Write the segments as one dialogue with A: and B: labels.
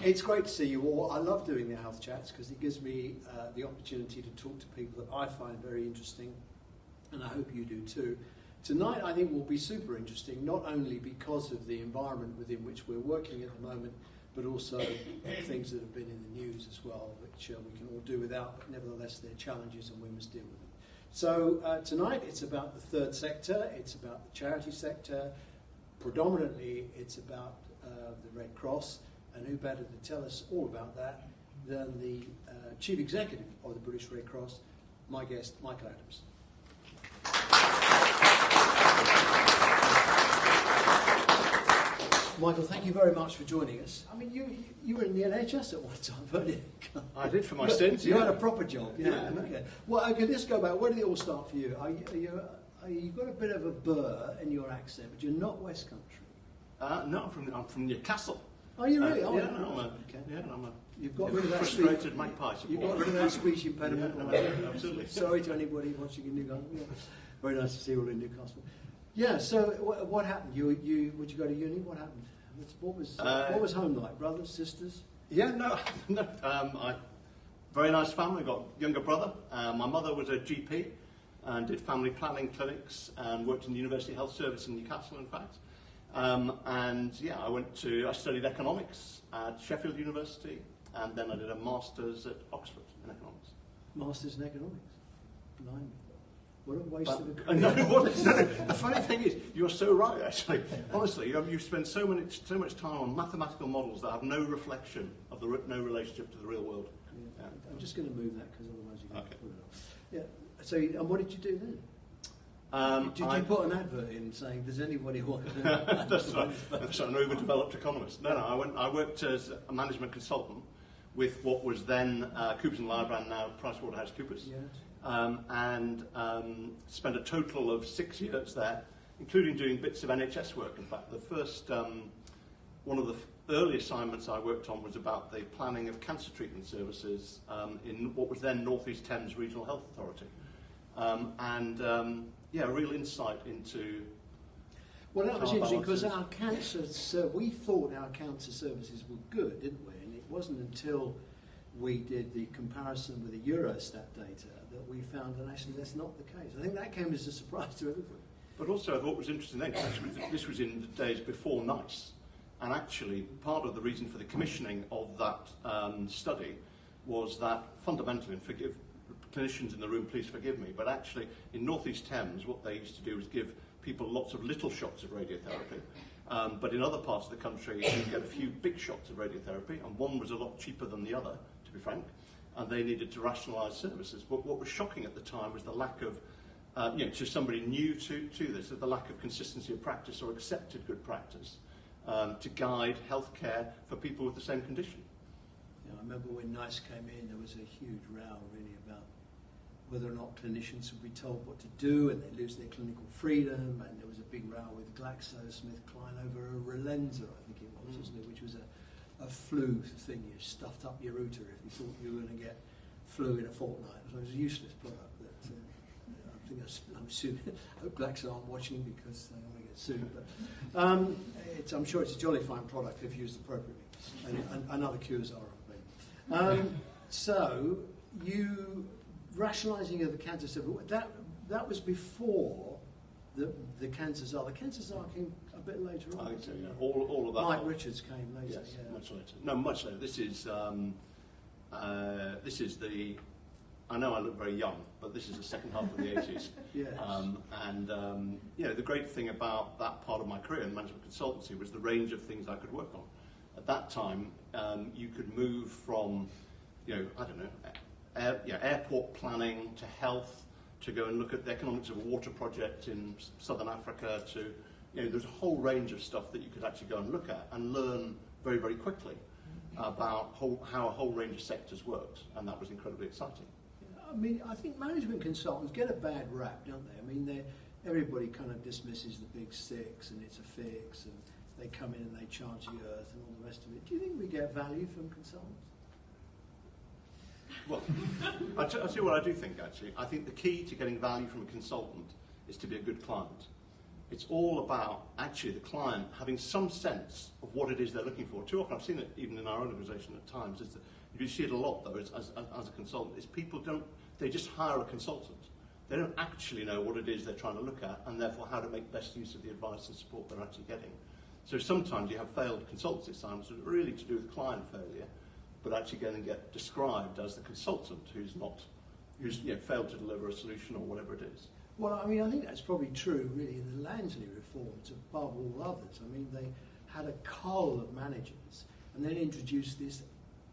A: It's great to see you all. I love doing the health chats because it gives me the opportunity to talk to people that I find very interesting, and I hope you do too. Tonight I think will be super interesting, not only because of the environment within which we're working at the moment, but also things that have been in the news as well, which we can all do without, but nevertheless they're challenges and we must deal with them. So tonight it's about the third sector, it's about the charity sector, predominantly it's about the Red Cross, and who better to tell us all about that than the Chief Executive of the British Red Cross, my guest, Michael Adamson. Michael, thank you very much for joining us. I mean, you were in the NHS at one time, weren't you?
B: I did for my stints.
A: You had a proper job. Yeah. Okay. Well, okay, let's go back. Where did it all start for you? You've got a bit of a burr in your accent, but you're not West Country.
B: No, I'm from Newcastle.
A: Are you really?
B: You've
A: got rid of that
B: frustrated magpie supporter.
A: You've got rid of that speech impediment.
B: Yeah, absolutely.
A: Sorry to anybody watching in Newcastle. Yeah. Very nice to see you all in Newcastle. Yeah. So what happened? Would you go to uni? What happened? What was home like? Brothers, sisters?
B: Yeah, no. Very nice family. Got a younger brother. My mother was a GP and did family planning clinics and worked in the University Health Service in Newcastle, in fact. And yeah, I studied economics at Sheffield University, and then I did a master's at Oxford in economics.
A: Masters in economics? Blimey. What a waste of a
B: career. The funny thing is, you're so right, actually. Honestly, you spend so much time on mathematical models that have no reflection of no relationship to the real world.
A: Yeah. I'm just going to move that because otherwise you're going to pull it off. Yeah. So, and what did you do then? Did you put an advert in saying, does anybody want to do that?
B: That's right. That's an overdeveloped economist. No, I worked as a management consultant with what was then Coopers & Lybrand, now PricewaterhouseCoopers. Yes. And spent a total of 6 years there, including doing bits of NHS work. In fact, the first, one of the early assignments I worked on was about the planning of cancer treatment services in what was then North East Thames Regional Health Authority. Yeah, a real insight into...
A: Well, that was interesting because our we thought our cancer services were good, didn't we? And it wasn't until we did the comparison with the Eurostat data that we found that actually that's not the case. I think that came as a surprise to everybody.
B: But also I thought was interesting then, this was in the days before NICE, and actually part of the reason for the commissioning of that study was that fundamentally, and forgive clinicians in the room, please forgive me, but actually in North East Thames what they used to do was give people lots of little shots of radiotherapy. But in other parts of the country, you get a few big shots of radiotherapy, and one was a lot cheaper than the other, to be frank, and they needed to rationalise services. But what was shocking at the time was the lack of, to somebody new to this, the lack of consistency of practice or accepted good practice to guide healthcare for people with the same condition.
A: Yeah, I remember when NICE came in, there was a huge row really about whether or not clinicians would be told what to do and they lose their clinical freedom, and there was a big row with GlaxoSmithKline over a Relenza, I think it was, wasn't it, which was a flu thing you stuffed up your router if you thought you were going to get flu in a fortnight. So it was a useless product. That, I think I'm assuming, I hope Glaxo aren't watching because they don't want to get sued. But I'm sure it's a jolly fine product if used appropriately, and other cures are available. So you rationalising of the cancer stuff, that was before the cancer czar. The cancer czar came a bit later on.
B: I think so, yeah. All of that.
A: Mike Richards came later.
B: Yes, yeah. Much later. No, much later. This is the. I know I look very young, but this is the second half of the 80s.
A: Yes.
B: The great thing about that part of my career in management consultancy was the range of things I could work on. At that time, you could move from, airport planning to health, to go and look at the economics of a water project in southern Africa, to, there's a whole range of stuff that you could actually go and look at and learn very, very quickly about how a whole range of sectors works, and that was incredibly exciting.
A: I mean, I think management consultants get a bad rap, don't they? I mean, everybody kind of dismisses the big six and it's a fix, and they come in and they charge the earth and all the rest of it. Do you think we get value from consultants?
B: Well, I'll tell you what I do think, actually. I think the key to getting value from a consultant is to be a good client. It's all about actually the client having some sense of what it is they're looking for. Too often, I've seen it even in our own organisation at times, is that you see it a lot though as a consultant, is people they just hire a consultant. They don't actually know what it is they're trying to look at, and therefore how to make best use of the advice and support they're actually getting. So sometimes you have failed consultancy assignments that are really to do with client failure, but actually going to get described as the consultant who's failed to deliver a solution or whatever it is.
A: Well, I mean, I think that's probably true, really, in the Lansley reforms above all others. I mean, they had a cull of managers and then introduced this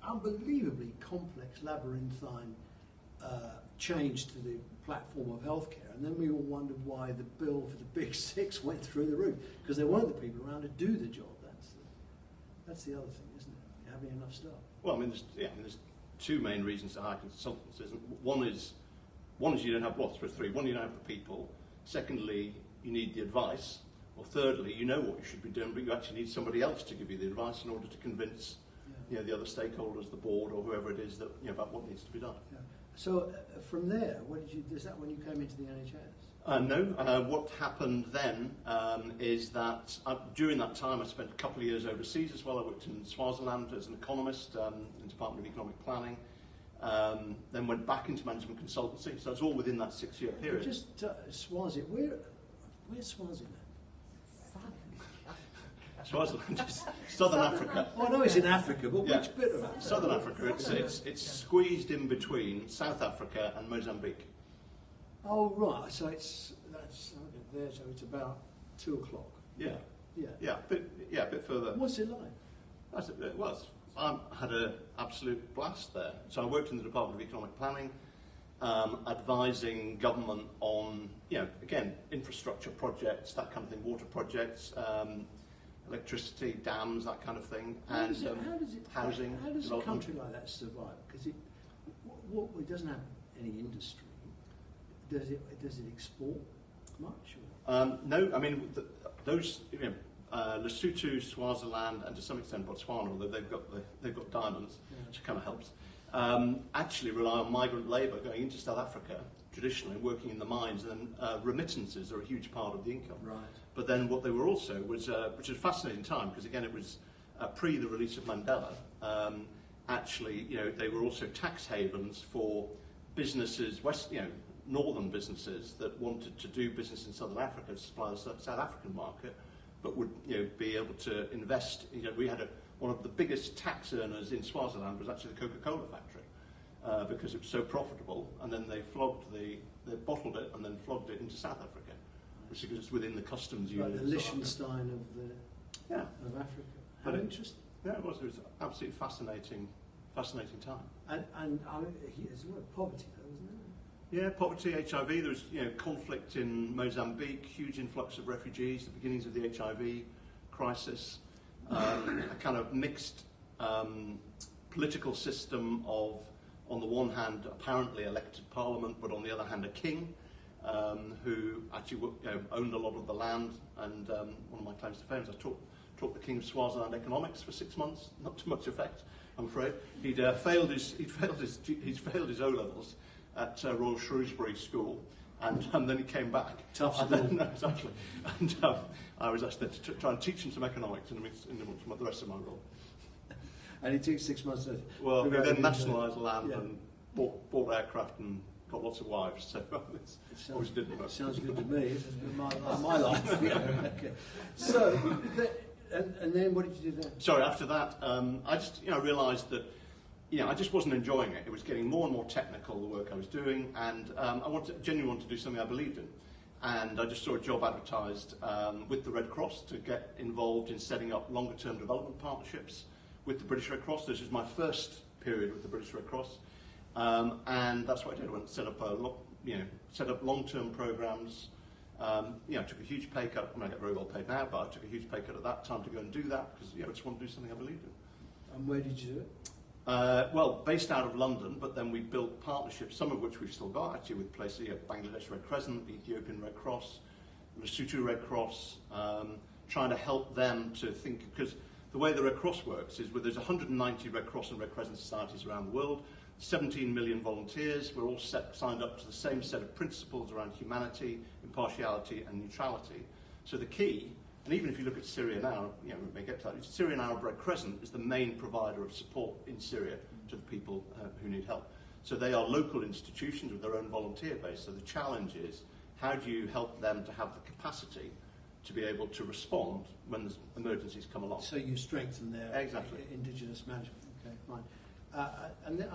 A: unbelievably complex, labyrinthine change to the platform of healthcare. And then we all wondered why the bill for the big six went through the roof, because there weren't the people around to do the job. That's the other thing, isn't it? Having enough staff.
B: Well, I mean, there's two main reasons to hire consultants. One is you don't have, three. One, you don't have the people. Secondly, you need the advice. Or thirdly, you know what you should be doing, but you actually need somebody else to give you the advice in order to convince the other stakeholders, the board, or whoever it is, that about what needs to be done.
A: Yeah. So from there, is that when you came into the NHS?
B: No. What happened then is that during that time I spent a couple of years overseas as well. I worked in Swaziland as an economist in the Department of Economic Planning. Then went back into management consultancy. So it's all within that 6-year period.
A: Just Swaziland. Where's Swaziland?
B: Swaziland is Southern Africa.
A: Oh, I know it's in Africa, but which bit of Africa?
B: Southern Africa. It's squeezed in between South Africa and Mozambique.
A: Oh right, so that's there. So it's about 2 o'clock.
B: Yeah, a bit further.
A: What's it like?
B: It was. I had an absolute blast there. So I worked in the Department of Economic Planning, advising government on, again, infrastructure projects, that kind of thing, water projects, electricity, dams, that kind of thing, housing.
A: How does a country like that survive? Because it doesn't have any industry. Does it export much?
B: No, I mean those. Lesotho, Swaziland, and to some extent Botswana, although they've got diamonds, which kind of helps. Actually rely on migrant labour going into South Africa traditionally, working in the mines, and then remittances are a huge part of the income.
A: Right.
B: But then what they were also was, which is a fascinating time, because again it was pre the release of Mandela. Actually, they were also tax havens for businesses, northern businesses that wanted to do business in Southern Africa to supply the South African market, but would be able to invest. We had one of the biggest tax earners in Swaziland was actually the Coca-Cola factory, because it was so profitable, and then they bottled it and then flogged it into South Africa, which is because it's within the customs union.
A: Like the Liechtenstein of Africa. How interesting.
B: Yeah, it was an absolutely fascinating time.
A: And there's a lot of poverty though, isn't there?
B: Yeah, poverty, HIV. There was conflict in Mozambique, huge influx of refugees, the beginnings of the HIV crisis, a kind of mixed political system of, on the one hand, apparently elected parliament, but on the other hand, a king who actually owned a lot of the land. And one of my claims to fame is I taught the king of Swaziland economics for 6 months. Not to much effect, I'm afraid. He'd failed his O levels at Royal Shrewsbury School, and then he came back.
A: Tough school.
B: No, exactly. And I was asked to try and teach him some economics in the rest of my role.
A: And it took 6 months to...
B: Well, he then nationalised land and bought aircraft and got lots of wives, so always did work.
A: Sounds good to me. It's been my life. Okay. So, and then what did you do then?
B: Sorry, after that, I just realised that I just wasn't enjoying it. It was getting more and more technical, the work I was doing, and I genuinely wanted to do something I believed in. And I just saw a job advertised with the Red Cross to get involved in setting up longer-term development partnerships with the British Red Cross. This was my first period with the British Red Cross, and that's what I did. I went and set up long-term programs. I took a huge pay cut. I mean, I get very well paid now, but I took a huge pay cut at that time to go and do that because I just wanted to do something I believed in.
A: And where did you do it?
B: Well, based out of London, but then we built partnerships, some of which we've still got, actually, with places, Bangladesh Red Crescent, the Ethiopian Red Cross, Lesotho Red Cross, trying to help them to think, because the way the Red Cross works is there's 190 Red Cross and Red Crescent societies around the world, 17 million volunteers, we're all signed up to the same set of principles around humanity, impartiality and neutrality, So the key, and even if you look at Syria now, we may get to that, Syrian Arab Red Crescent is the main provider of support in Syria to the people who need help. So they are local institutions with their own volunteer base. So the challenge is, how do you help them to have the capacity to be able to respond when there's emergencies come along?
A: So you strengthen their indigenous management. Okay, fine. And then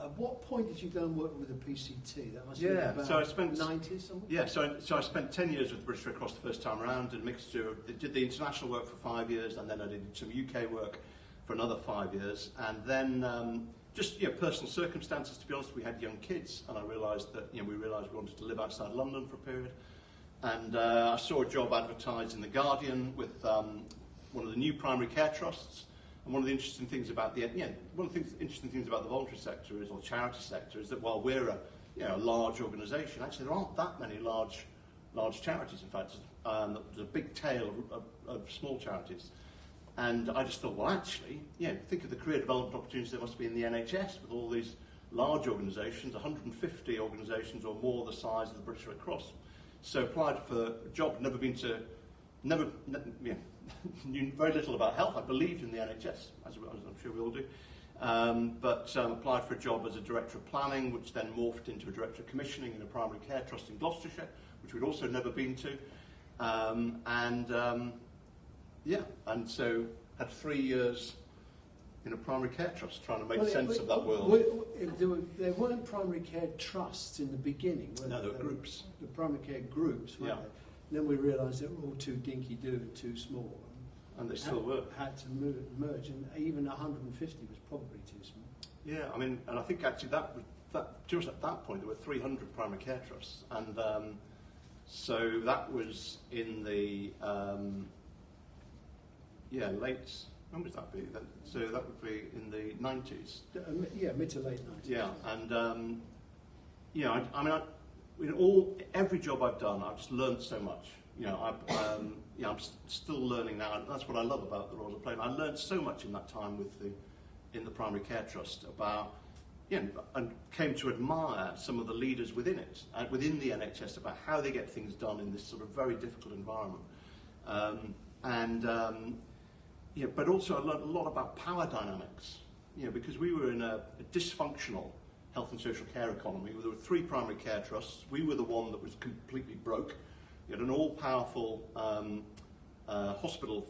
A: at what point did you go and work with the PCT? That must have been about
B: so I spent
A: 90s something?
B: Yeah, so I spent 10 years with the British Red Cross the first time around, did a mixture of, did the international work for 5 years, and then I did some UK work for another 5 years, and then just personal circumstances, to be honest. We had young kids, and I realised that we wanted to live outside London for a period, and I saw a job advertised in The Guardian with one of the new primary care trusts. And one of the interesting things about the interesting things about the voluntary sector is, or charity sector, is that while we're a large organisation, actually there aren't that many large charities. In fact, there's a big tail of small charities. And I just thought, well, actually, think of the career development opportunities there must be in the NHS with all these large organisations, 150 organisations or more the size of the British Red Cross. So applied for a job, knew very little about health. I believed in the NHS, as I'm sure we all do, but applied for a job as a director of planning, which then morphed into a director of commissioning in a primary care trust in Gloucestershire, which we'd also never been to, and so had 3 years in a primary care trust trying to make sense of that world.
A: There weren't primary care trusts in the beginning, were
B: there were groups.
A: The primary care groups, weren't they? And then we realised they were all too dinky-do and too small.
B: And they still were.
A: Had to merge, and even 150 was probably too small.
B: Yeah, I mean, and I think actually just at that point there were 300 primary care trusts, and so that was in the late. When would that be? So that would be in the 90s.
A: Mid to late 90s.
B: Yeah, and every job I've done, I've just learned so much. I'm still learning now, and that's what I love about the roles I play. And I learned so much in that time in the primary care trust about, and came to admire some of the leaders within it, within the NHS, about how they get things done in this sort of very difficult environment. But also I learned a lot about power dynamics, because we were in a dysfunctional health and social care economy. There were 3 primary care trusts. We were the one that was completely broke. You had an all-powerful hospital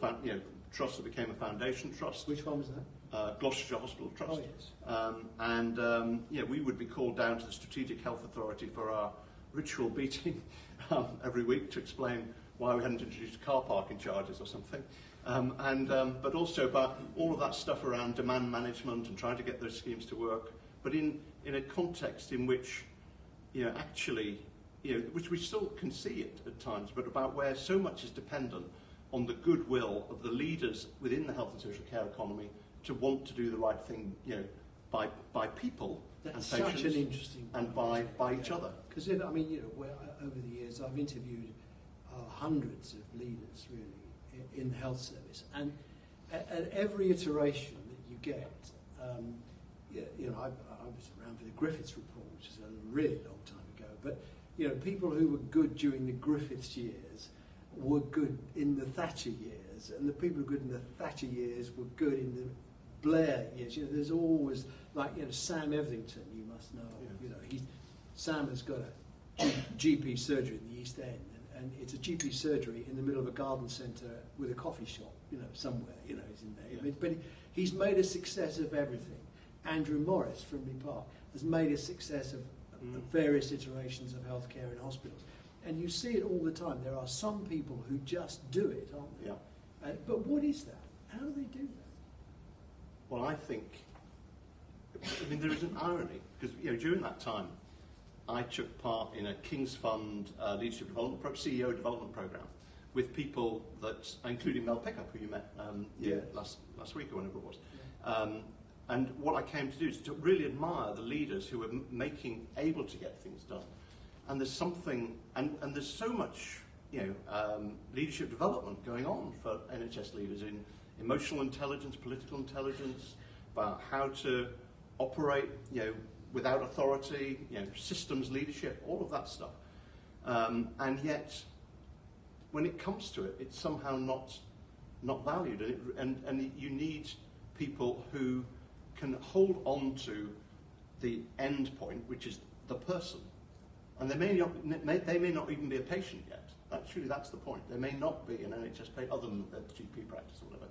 B: trust that became a foundation trust.
A: Which one was that?
B: Gloucestershire Hospital Trust.
A: Oh, yes.
B: We would be called down to the Strategic Health Authority for our ritual meeting every week to explain why we hadn't introduced car parking charges or something. But also about all of that stuff around demand management and trying to get those schemes to work, but in a context in which, which we still can see it at times, but about where so much is dependent on the goodwill of the leaders within the health and social care economy to want to do the right thing, by people and patients,
A: such an interesting
B: and by each other.
A: Because over the years I've interviewed hundreds of leaders really in the health service, and at every iteration that you get, I was around for the Griffiths report, which is a really long time ago, but people who were good during the Griffiths years were good in the Thatcher years, and the people who were good in the Thatcher years were good in the Blair years. There's always, Sam Etherington, you must know. Yeah. Sam has got a GP surgery in the East End, and it's a GP surgery in the middle of a garden centre with a coffee shop, somewhere, he's in there. Yeah. But he's made a success of everything. Andrew Morris from Lee Park has made a success of various iterations of healthcare in hospitals. And you see it all the time. There are some people who just do it, aren't they?
B: Yeah.
A: But what is that? How do they do that?
B: Well, I think, there is an irony, because during that time, I took part in a King's Fund leadership development CEO development program with people that, including Mel Pickup, who you met last week or whenever it was. Yeah. And what I came to do is to really admire the leaders who were able to get things done. And there's something, and there's so much, leadership development going on for NHS leaders in emotional intelligence, political intelligence, about how to operate, without authority, systems leadership, all of that stuff. And yet, when it comes to it, it's somehow not valued, and you need people who can hold on to the end point, which is the person. And they may not even be a patient yet. Actually, that's the point. They may not be an NHS patient, other than their GP practice or whatever.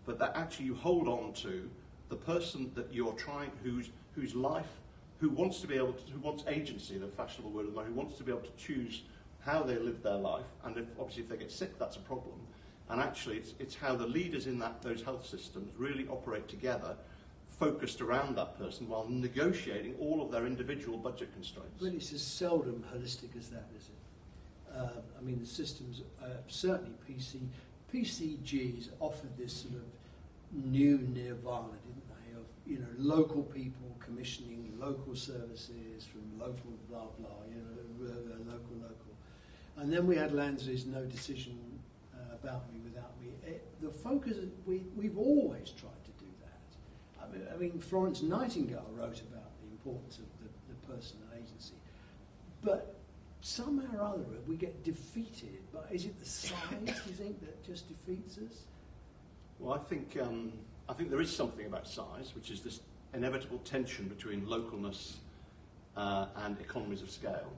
B: But that actually you hold on to the person that you're trying, whose life, who wants agency, the fashionable word of the moment, who wants to be able to choose how they live their life, and obviously if they get sick, that's a problem. And actually, it's how the leaders in those health systems really operate together, focused around that person while negotiating all of their individual budget constraints.
A: But it's as seldom holistic as that, is it? I mean, the systems, certainly PCGs offered this sort of new nirvana, didn't they, of, you know, local people commissioning local services from local blah blah, you know, local. And then we had Lansley's no decision about me without me. The focus, we've always tried to do that. I mean, Florence Nightingale wrote about the importance of the person and agency, but somehow or other we get defeated. But is it the size, do you think, that just defeats us?
B: Well, I think there is something about size, which is this inevitable tension between localness and economies of scale.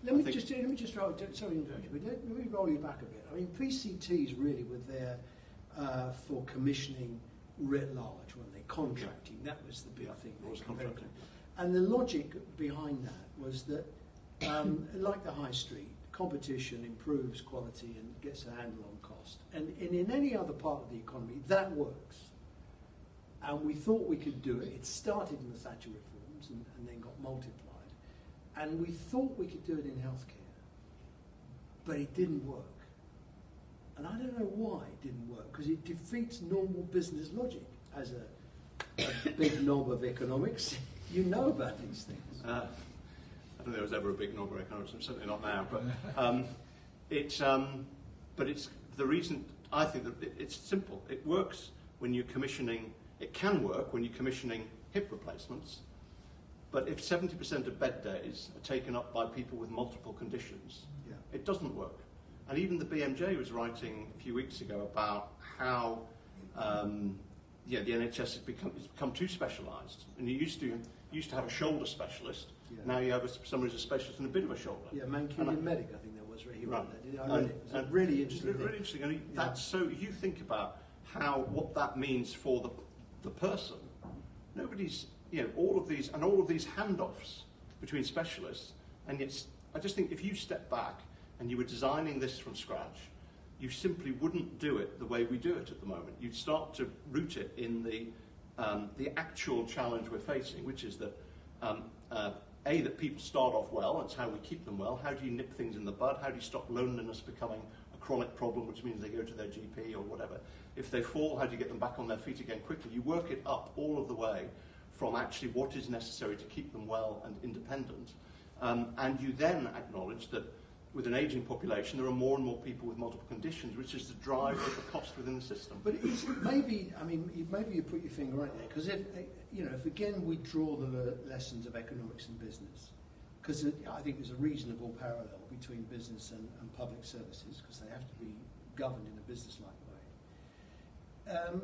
A: Let me just roll, sorry, let me roll you back a bit. I mean, PCTs really were there for commissioning writ large, weren't they? Contracting, that was the big thing.
B: It was contracting.
A: And the logic behind that was that, like the high street, competition improves quality and gets a handle on cost. And in any other part of the economy, that works. And we thought we could do it. It started in the Thatcher reforms and then got multiplied. And we thought we could do it in healthcare, but it didn't work. And I don't know why it didn't work, because it defeats normal business logic. As a big knob of economics, you know about these things.
B: I don't think there was ever a big knob of economics, I'm certainly not now. But it's the reason, I think that it's simple. It works when you're commissioning, it can work when you're commissioning hip replacements. But if 70% of bed days are taken up by people with multiple conditions, it doesn't work. And even the BMJ was writing a few weeks ago about how the NHS has become too specialised. And you used to have a shoulder specialist. Now you have someone who's a specialist in a bit of a shoulder.
A: Yeah, Mancunian Medic, I think that was where he wrote that. I read it. It was
B: really interesting. Really interesting. And that's so. You think about what that means for the person. Nobody's. All of these handoffs between specialists, and I just think if you step back and you were designing this from scratch, you simply wouldn't do it the way we do it at the moment. You'd start to root it in the actual challenge we're facing, which is that that people start off well. That's how we keep them well. How do you nip things in the bud? How do you stop loneliness becoming a chronic problem, which means they go to their GP or whatever? If they fall, how do you get them back on their feet again quickly? You work it up all of the way from actually what is necessary to keep them well and independent. And you then acknowledge that with an ageing population, there are more and more people with multiple conditions, which is the drive of the cost within the system.
A: But maybe you put your finger right there, because if again we draw the lessons of economics and business, because I think there's a reasonable parallel between business and public services, because they have to be governed in a business-like way.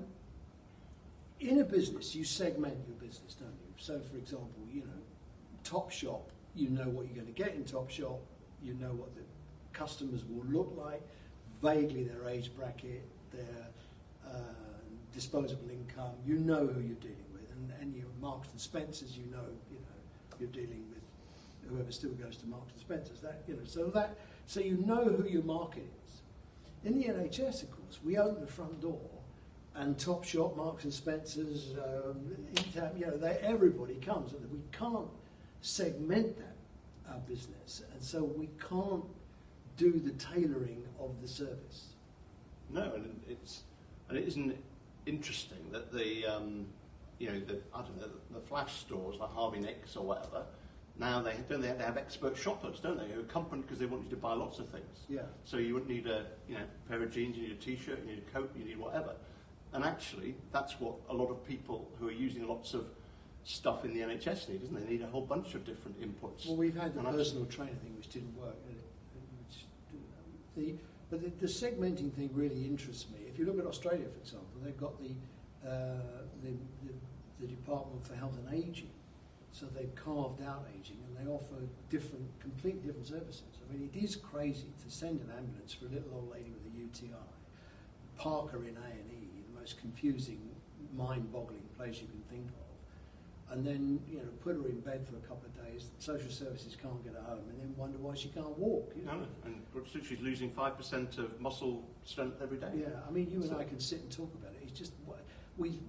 A: In a business, you segment your business, don't you? So, for example, Topshop, you know what you're going to get in Topshop, you know what the customers will look like, vaguely their age bracket, their disposable income, you know who you're dealing with, and your Marks and Spencers, you're dealing with whoever still goes to Marks and Spencers. So you know who your market is. In the NHS, of course, we open the front door. And Topshop, Marks and Spencers, everybody comes, and we can't segment our business, and so we can't do the tailoring of the service.
B: No, and it isn't interesting that the flash stores like Harvey Nicks or whatever. Now they have expert shoppers, don't they? Who accompany because they want you to buy lots of things.
A: Yeah.
B: So you wouldn't need a pair of jeans, you need a T-shirt, you need a coat, you need whatever. And actually, that's what a lot of people who are using lots of stuff in the NHS need, isn't it? They need a whole bunch of different inputs.
A: Well, we've had the personal trainer thing, which didn't work. But the segmenting thing really interests me. If you look at Australia, for example, they've got the Department for Health and Ageing. So they've carved out ageing and they offer completely different services. I mean, it is crazy to send an ambulance for a little old lady with a UTI, park her in A&E, the most confusing, mind-boggling place you can think of, and then put her in bed for a couple of days. Social services can't get her home, and then wonder why she can't walk.
B: No, and she's losing 5% of muscle strength every day.
A: Yeah, I mean, you and I can sit and talk about it. It's just we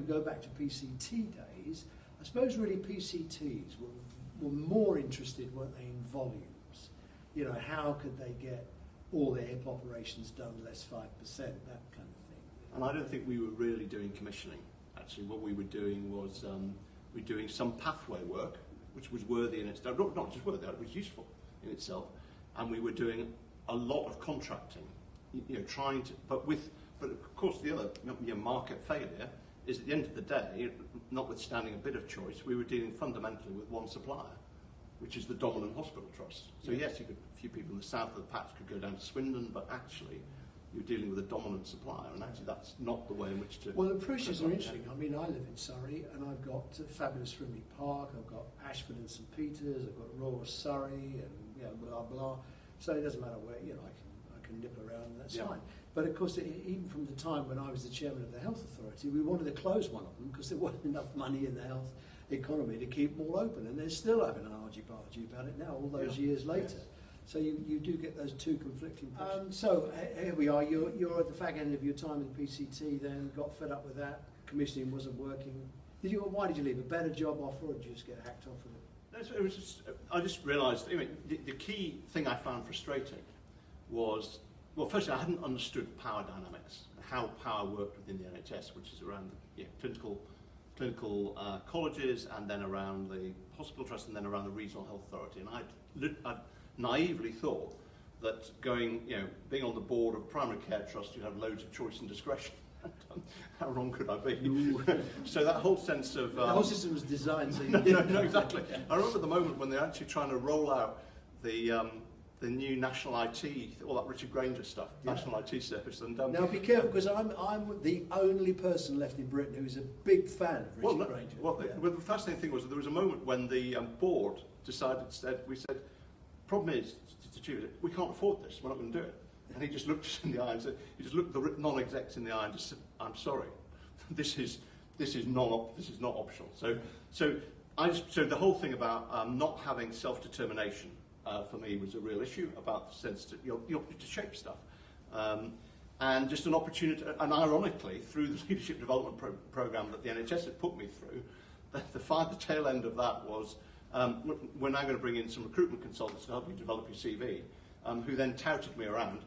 A: go back to PCT days. I suppose really PCTs were more interested, weren't they, in volumes? How could they get all their hip operations done less 5%, that kind of thing.
B: And I don't think we were really doing commissioning. Actually, what we were doing was we're doing some pathway work, which was worthy in itself, not just worthy, it was useful in itself, and we were doing a lot of contracting, trying to, but of course the other market failure is at the end of the day, notwithstanding a bit of choice, we were dealing fundamentally with one supplier, which is the dominant hospital trust. So yes, a few people in the south of the patch could go down to Swindon, but actually you're dealing with a dominant supplier, and actually that's not the way in which to...
A: Well, the pressures are interesting. I mean, I live in Surrey, and I've got fabulous Frimley Park, I've got Ashford and St Peters, I've got Royal Surrey, and blah, blah. So it doesn't matter where, I can nip around, and that's fine. But of course, even from the time when I was the chairman of the Health Authority, we wanted to close one of them because there wasn't enough money in the health economy to keep them all open, and they're still having an argy-bargy about it now, all those years later. Yes. So you do get those two conflicting pressures. So here we are, you're at the fag end of your time in PCT then, got fed up with that, commissioning wasn't working. Why did you leave? A better job offer, or did you just get hacked off with it?
B: It was I just realised, the key thing I found frustrating was, well, firstly, I hadn't understood power dynamics, how power worked within the NHS, which is around clinical colleges, and then around the hospital trust, and then around the regional health authority. And I'd naively thought that being on the board of primary care trust, you'd have loads of choice and discretion. How wrong could I be? So that whole sense of...
A: the whole system was designed so you
B: no, exactly. I remember the moment when they're actually trying to roll out the new national IT, all that Richard Granger stuff, national IT service. And
A: now be careful, because I'm the only person left in Britain who's a big fan of Richard Granger.
B: Well, the fascinating thing was that there was a moment when the board we said, problem is, to achieve it, we can't afford this, we're not going to do it. And he just looked us in the eye and said, he just looked the non-execs in the eye and just said, I'm sorry, this is not optional. So the whole thing about not having self-determination for me was a real issue, about the sense that you're to shape stuff. And just an opportunity, and ironically, through the leadership development program that the NHS had put me through, the tail end of that was, we're now going to bring in some recruitment consultants to help you develop your CV, who then touted me around.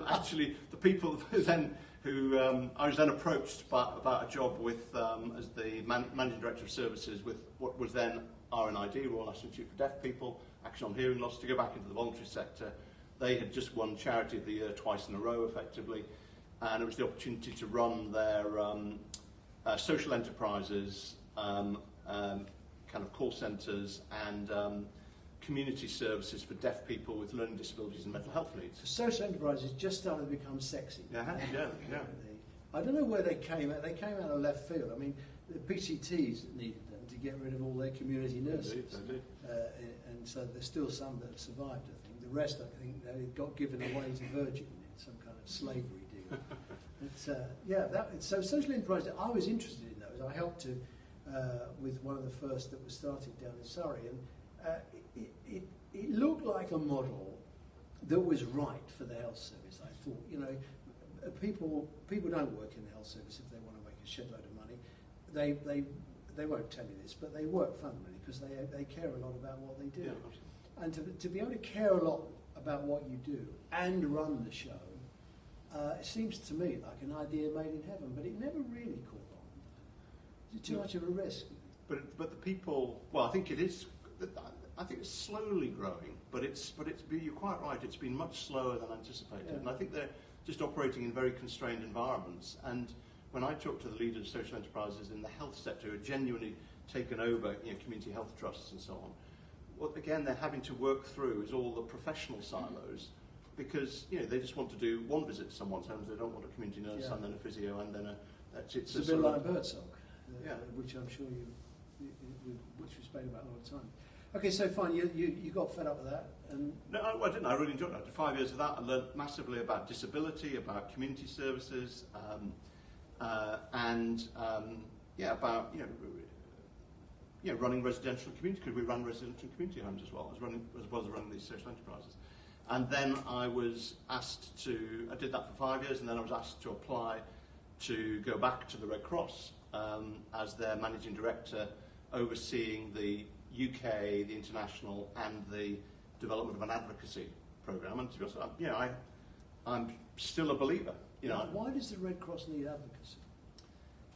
B: Actually, the people then who I was then approached about a job with as the managing director of services with what was then RNID, Royal National Institute for Deaf People, Action on Hearing Loss, to go back into the voluntary sector. They had just won Charity of the Year twice in a row, effectively, and it was the opportunity to run their social enterprises, kind of call centres, and community services for deaf people with learning disabilities and mental health needs.
A: So social enterprises just started to become sexy.
B: Yeah.
A: I don't know where they came out. They came out of left field. I mean, the PCTs needed them to get rid of all their community nurses.
B: They did.
A: And so there's still some that have survived, I think. The rest, I think, they got given away to Virgin in some kind of slavery deal. So social enterprises, I was interested in those. I helped with one of the first that was started down in Surrey, and it looked like a model that was right for the health service. I thought, people don't work in the health service if they want to make a shitload of money. They won't tell you this, but they work fundamentally because they care a lot about what they do.
B: Yeah,
A: and to be able to care a lot about what you do and run the show, it seems to me like an idea made in heaven, but it never really caught on. Is it too much of a risk?
B: But the people, well, I think it is. I think it's slowly growing, but you're quite right. It's been much slower than anticipated, and I think they're just operating in very constrained environments. And when I talk to the leaders of social enterprises in the health sector who are genuinely taken over, community health trusts and so on, what again they're having to work through is all the professional silos, because they just want to do one visit to someone's home. They don't want a community nurse and then a physio and then
A: it's a bit like Birdsong, which I'm sure which we spoke about a lot of time. Okay, so fine, you got fed up with that, and
B: no, I didn't. I really enjoyed it. After 5 years of that, I learned massively about disability, about community services, and about running residential community, because we run residential community homes as well as running these social enterprises. And then I was asked to. I did that for 5 years, and then I was asked to apply to go back to the Red Cross as their managing director, overseeing the UK, the international, and the development of an advocacy programme. And to be honest, I'm still a believer.
A: Why does the Red Cross need advocacy?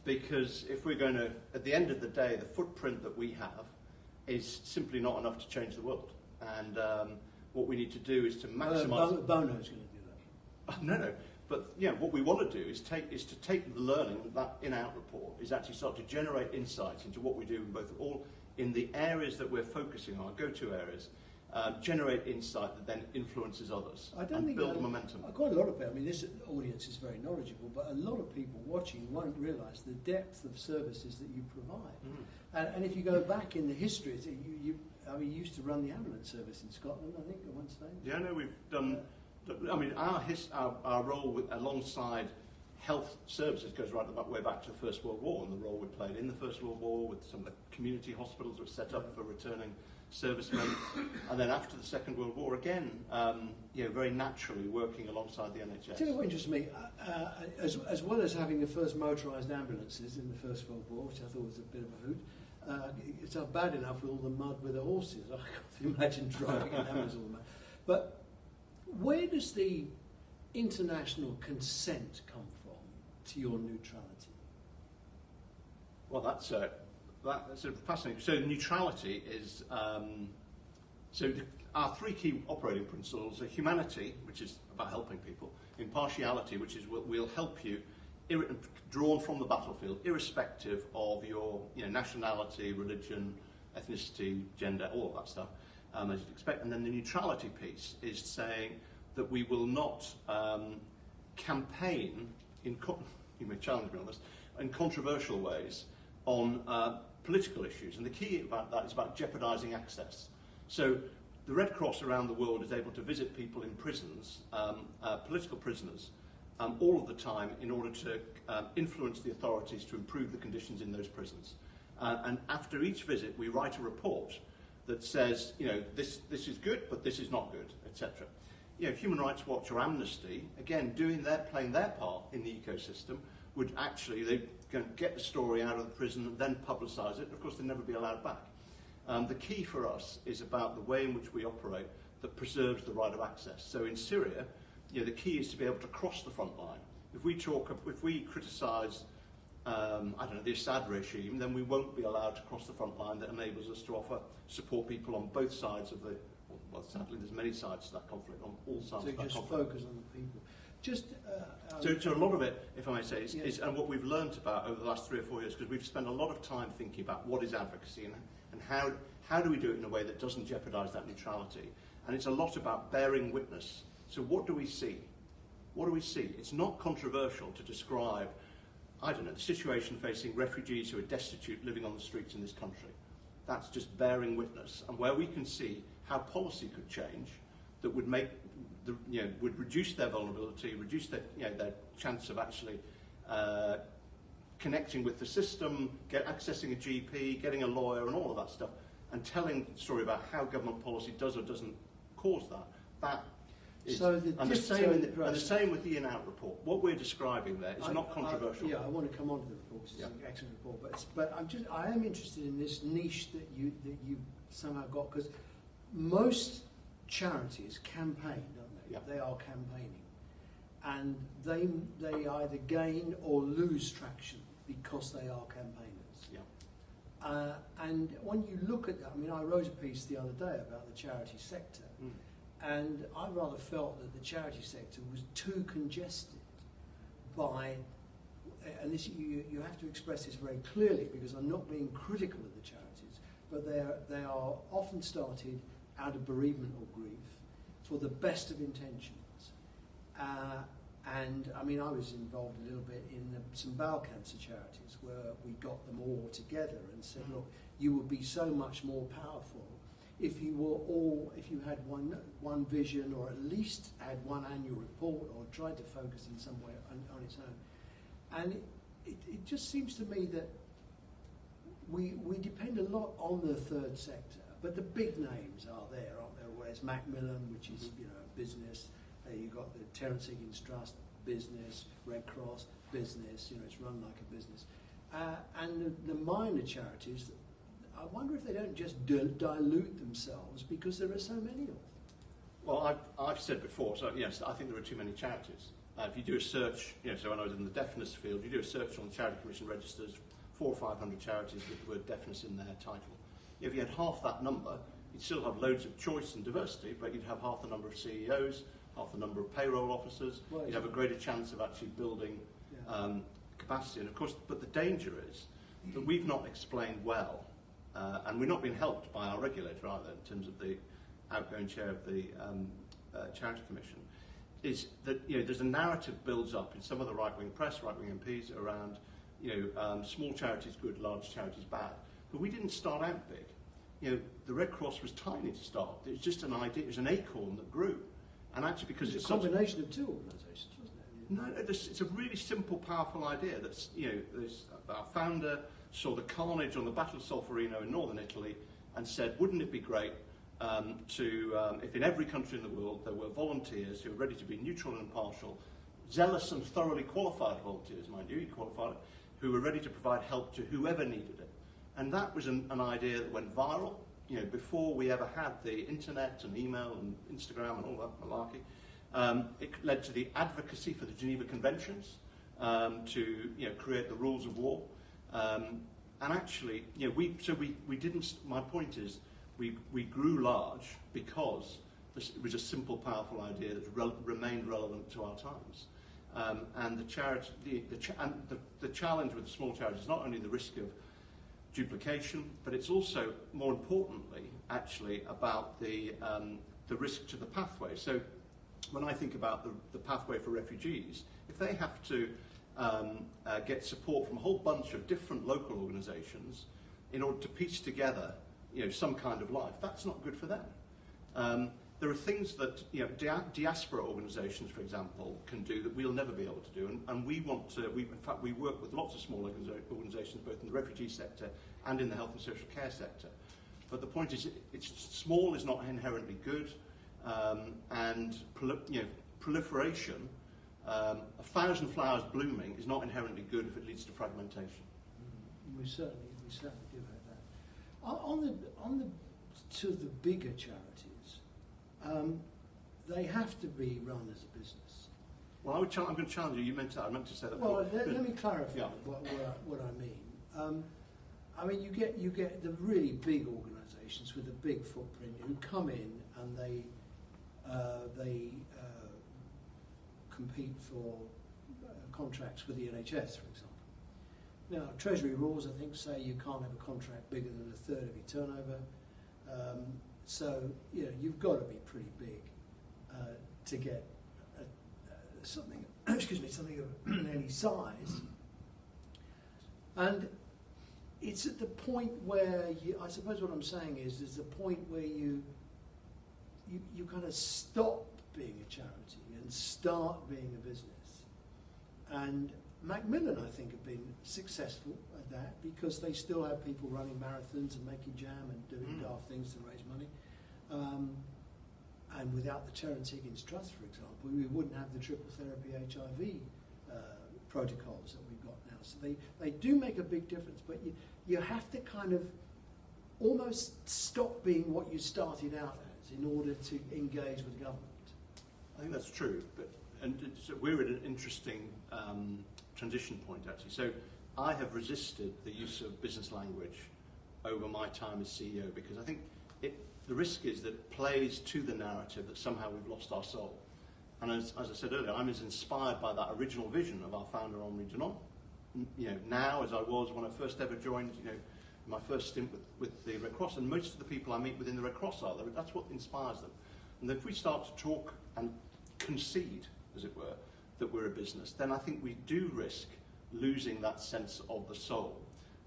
B: Because if we're going to, at the end of the day, the footprint that we have is simply not enough to change the world. And what we need to do is to maximise.
A: Bono's going to do that.
B: No. But what we want to do is to take the learning that in-out report is actually start to generate insights into what we do in the areas that we're focusing on, go-to areas, generate insight that then influences others and build momentum.
A: Quite a lot of people, this audience is very knowledgeable, but a lot of people watching won't realise the depth of services that you provide. And if you go back in the history, you used to run the ambulance service in Scotland, I think, at one stage.
B: Yeah, no, we've done. Our role alongside health services goes right way back to the First World War, and the role we played in the First World War with some of the community hospitals that were set up for returning servicemen, and then after the Second World War again, very naturally working alongside the NHS.
A: Tell you what interests me, as well as having the first motorised ambulances in the First World War, which I thought was a bit of a hoot, it's not bad enough with all the mud with the horses. I can't imagine driving an ambulance all the mud. But where does the international consent come from to your neutrality?
B: Well, that's fascinating. So neutrality is our three key operating principles are humanity, which is about helping people; impartiality, which is we'll help you, drawn from the battlefield, irrespective of your nationality, religion, ethnicity, gender, all of that stuff, as you'd expect. And then the neutrality piece is saying that we will not campaign you may challenge me on this, in controversial ways on political issues. And the key about that is about jeopardising access. So the Red Cross around the world is able to visit people in prisons, political prisoners, all of the time in order to influence the authorities to improve the conditions in those prisons. And after each visit, we write a report that says, this is good, but this is not good, etc. Human Rights Watch or Amnesty, again, playing their part in the ecosystem, would actually, they can get the story out of the prison and then publicise it. Of course, they'll never be allowed back. The key for us is about the way in which we operate that preserves the right of access. So in Syria, the key is to be able to cross the front line. If we criticise, the Assad regime, then we won't be allowed to cross the front line that enables us to support people on both sides of the. Well, sadly, there's many sides to that conflict, on all sides of that conflict. So
A: just focus on the people.
B: So a lot of it, if I may say, is and what we've learnt about over the last 3 or 4 years, because we've spent a lot of time thinking about what is advocacy and how do we do it in a way that doesn't jeopardise that neutrality. And it's a lot about bearing witness. So what do we see? What do we see? It's not controversial to describe, the situation facing refugees who are destitute living on the streets in this country. That's just bearing witness. And where we can see how policy could change that would make would reduce their vulnerability, reduce their chance of actually connecting with the system, accessing a GP, getting a lawyer, and all of that stuff, and telling the story about how government policy does or doesn't cause that. That is, and the same with the in-out report. What we're describing there is not controversial.
A: I want to come on to the report. It's an excellent report, but I am interested in this niche that you somehow got, because most charities campaign, don't they?
B: Yeah.
A: They are campaigning, and they either gain or lose traction because they are campaigners.
B: Yeah.
A: And when you look at that, I wrote a piece the other day about the charity sector, and I rather felt that the charity sector was too congested by, and this you have to express this very clearly, because I'm not being critical of the charities, but they are often started out of bereavement or grief for the best of intentions. And I mean, I was involved a little bit in some bowel cancer charities where we got them all together and said, look, you would be so much more powerful if you had one vision, or at least had one annual report, or tried to focus in some way on its own. And it just seems to me that we depend a lot on the third sector, but the big names are there, aren't there? Whereas Macmillan, which is a business, you've got the Terence Higgins Trust, business, Red Cross, business. It's run like a business, and the minor charities. I wonder if they don't just dilute themselves because there are so many of them.
B: Well, I've said before, so yes, I think there are too many charities. If you do a search, so when I was in the deafness field, you do a search on the Charity Commission registers, 400 or 500 charities with the word deafness in their title. If you had half that number, you'd still have loads of choice and diversity, but you'd have half the number of CEOs, half the number of payroll officers. Well, you'd have a greater chance of actually building capacity. And of course, but the danger is that we've not explained well, and we're not being helped by our regulator either in terms of the outgoing chair of the Charity Commission, is that there's a narrative builds up in some of the right-wing press, right-wing MPs around small charities good, large charities bad. But we didn't start out big. The Red Cross was tiny to start. It was just an idea. It was an acorn that grew, and actually because it's
A: a combination of two organisations, wasn't it?
B: No, it's a really simple, powerful idea. That's our founder saw the carnage on the Battle of Solferino in northern Italy and said, wouldn't it be great if in every country in the world there were volunteers who were ready to be neutral and impartial, zealous and thoroughly qualified volunteers, mind you, qualified, who were ready to provide help to whoever needed it. And that was an idea that went viral, before we ever had the internet and email and Instagram and all that malarkey. It led to the advocacy for the Geneva Conventions to create the rules of war. And actually, we didn't. My point is, we grew large because it was a simple, powerful idea that remained relevant to our times. And the challenge with the small charities is not only the risk of duplication, but it's also, more importantly, actually about the risk to the pathway. So, when I think about the pathway for refugees, if they have to get support from a whole bunch of different local organisations in order to piece together, some kind of life, that's not good for them. There are things that diaspora organisations, for example, can do that we'll never be able to do, and we want to. In fact, we work with lots of small organisations, both in the refugee sector and in the health and social care sector. But the point is, it's small is not inherently good, and proliferation. 1,000 flowers blooming is not inherently good if it leads to fragmentation.
A: We certainly do have that. To the bigger charities, they have to be run as a business.
B: Well, I'm going to challenge you. I meant to say that.
A: Well, let me clarify what I mean. I mean, you get the really big organisations with a big footprint who come in and they compete for contracts with the NHS, for example. Now, Treasury rules, I think, say you can't have a contract bigger than a third of your turnover. So, you've got to be pretty big to get something of any size. And it's at the point where I suppose what I'm saying is, there's a point where you kind of stop being a charity and start being a business. And Macmillan, I think, have been successful at that because they still have people running marathons and making jam and doing daft things to raise money. And without the Terence Higgins Trust, for example, we wouldn't have the triple therapy HIV protocols that we've got now. So they do make a big difference, but you have to kind of almost stop being what you started out as in order to engage with government.
B: I think that's true, but we're at an interesting transition point, actually. So I have resisted the use of business language over my time as CEO because I think the risk is that it plays to the narrative that somehow we've lost our soul. And as I said earlier, I'm as inspired by that original vision of our founder Henri Dunant, now as I was when I first ever joined, my first stint with the Red Cross, and most of the people I meet within the Red Cross are. That's what inspires them. And if we start to talk and concede, as it were, that we're a business, then I think we do risk losing that sense of the soul.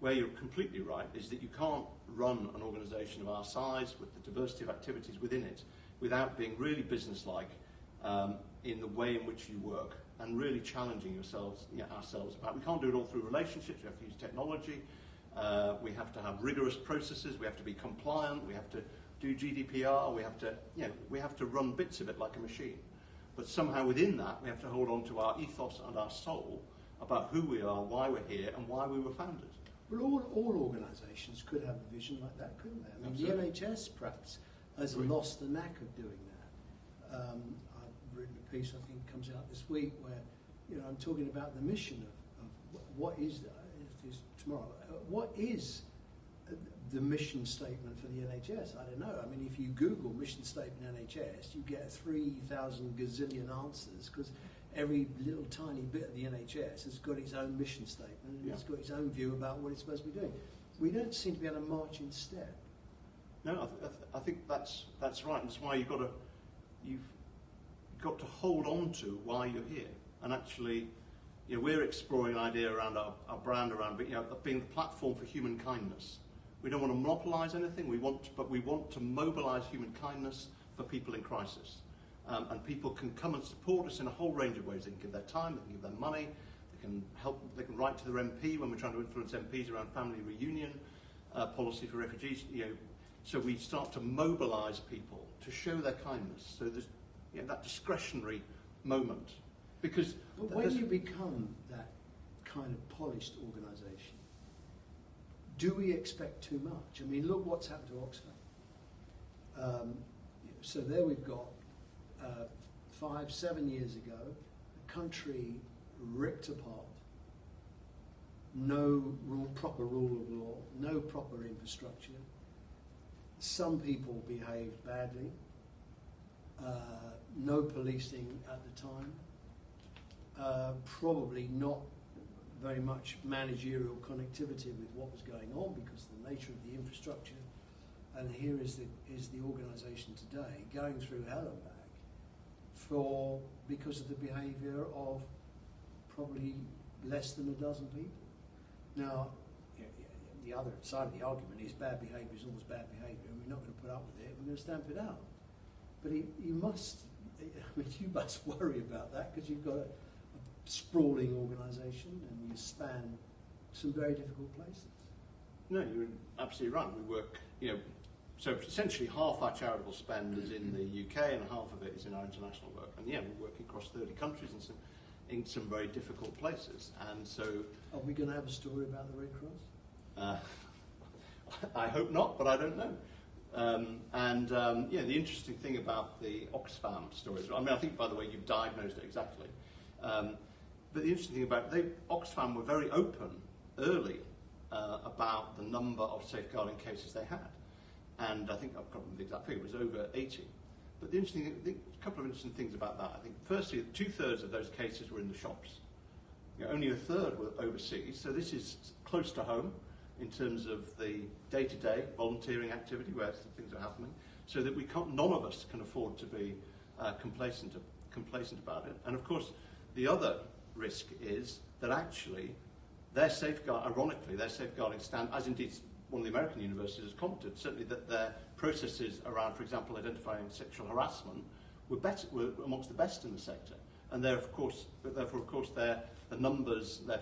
B: Where you're completely right is that you can't run an organisation of our size with the diversity of activities within it without being really businesslike in the way in which you work and really challenging ourselves about. We can't do it all through relationships. We have to use technology. We have to have rigorous processes. We have to be compliant. We have to do GDPR. We have to run bits of it like a machine. But somehow within that, we have to hold on to our ethos and our soul about who we are, why we're here, and why we were founded.
A: Well, all organisations could have a vision like that, couldn't they? I mean,
B: Absolutely.
A: the NHS perhaps has lost the knack of doing that. I've written a piece, I think, comes out this week, where I'm talking about the mission of what is tomorrow. What is the mission statement for the NHS? I don't know. I mean, if you Google mission statement NHS, you get 3,000 gazillion answers, because every little tiny bit of the NHS has got its own mission statement and it's got its own view about what it's supposed to be doing. We don't seem to be able to march in step.
B: No, I think that's right. That's why you've got to hold on to why you're here. And actually, we're exploring an idea around our brand around being the platform for human kindness. We don't want to monopolise anything. But we want to mobilise human kindness for people in crisis. And people can come and support us in a whole range of ways. They can give their time, they can give their money, they can help, they can write to their MP when we're trying to influence MPs around family reunion, policy for refugees. So we start to mobilise people to show their kindness. So there's that discretionary moment. But
A: when you become that kind of polished organisation, do we expect too much? I mean, look what's happened to Oxfam. So there we've got 5-7 years ago, a country ripped apart, no proper rule of law, no proper infrastructure. Some people behaved badly, no policing at the time, probably not very much managerial connectivity with what was going on because of the nature of the infrastructure. And here is the organisation today going through hell and back because of the behaviour of probably less than a dozen people. Now, the other side of the argument is bad behaviour is always bad behaviour, and we're not going to put up with it, we're going to stamp it out. But you must worry about that, because you've got a sprawling organisation and you span some very difficult places.
B: No, you're absolutely right. We work, so essentially half our charitable spend is in the UK and half of it is in our international work. And we're working across 30 countries in some very difficult places. And so...
A: Are we going to have a story about the Red Cross?
B: I hope not, but I don't know. The interesting thing about the Oxfam stories, I think, by the way, you've diagnosed it exactly. But the interesting thing about Oxfam were very open early about the number of safeguarding cases they had. And I think, I've got the exact figure, it was over 80. But a couple of interesting things about that. I think, firstly, 2/3 of those cases were in the shops. Only 1/3 were overseas, so this is close to home in terms of the day-to-day volunteering activity where things are happening, so that none of us can afford to be complacent about it. And of course, the other risk is that actually their safeguarding stand, as indeed one of the American universities has commented, certainly that their processes around, for example, identifying sexual harassment were amongst the best in the sector. And therefore, of course, their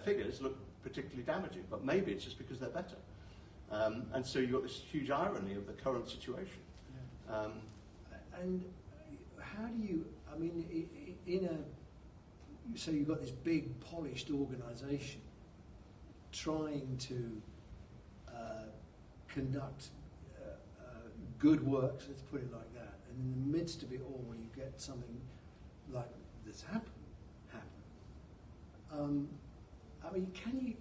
B: figures look particularly damaging. But maybe it's just because they're better. And so you've got this huge irony of the current situation.
A: Yeah. And how do you, so you've got this big, polished organisation trying to conduct good work, let's put it like that, and in the midst of it all, you get something like this happen.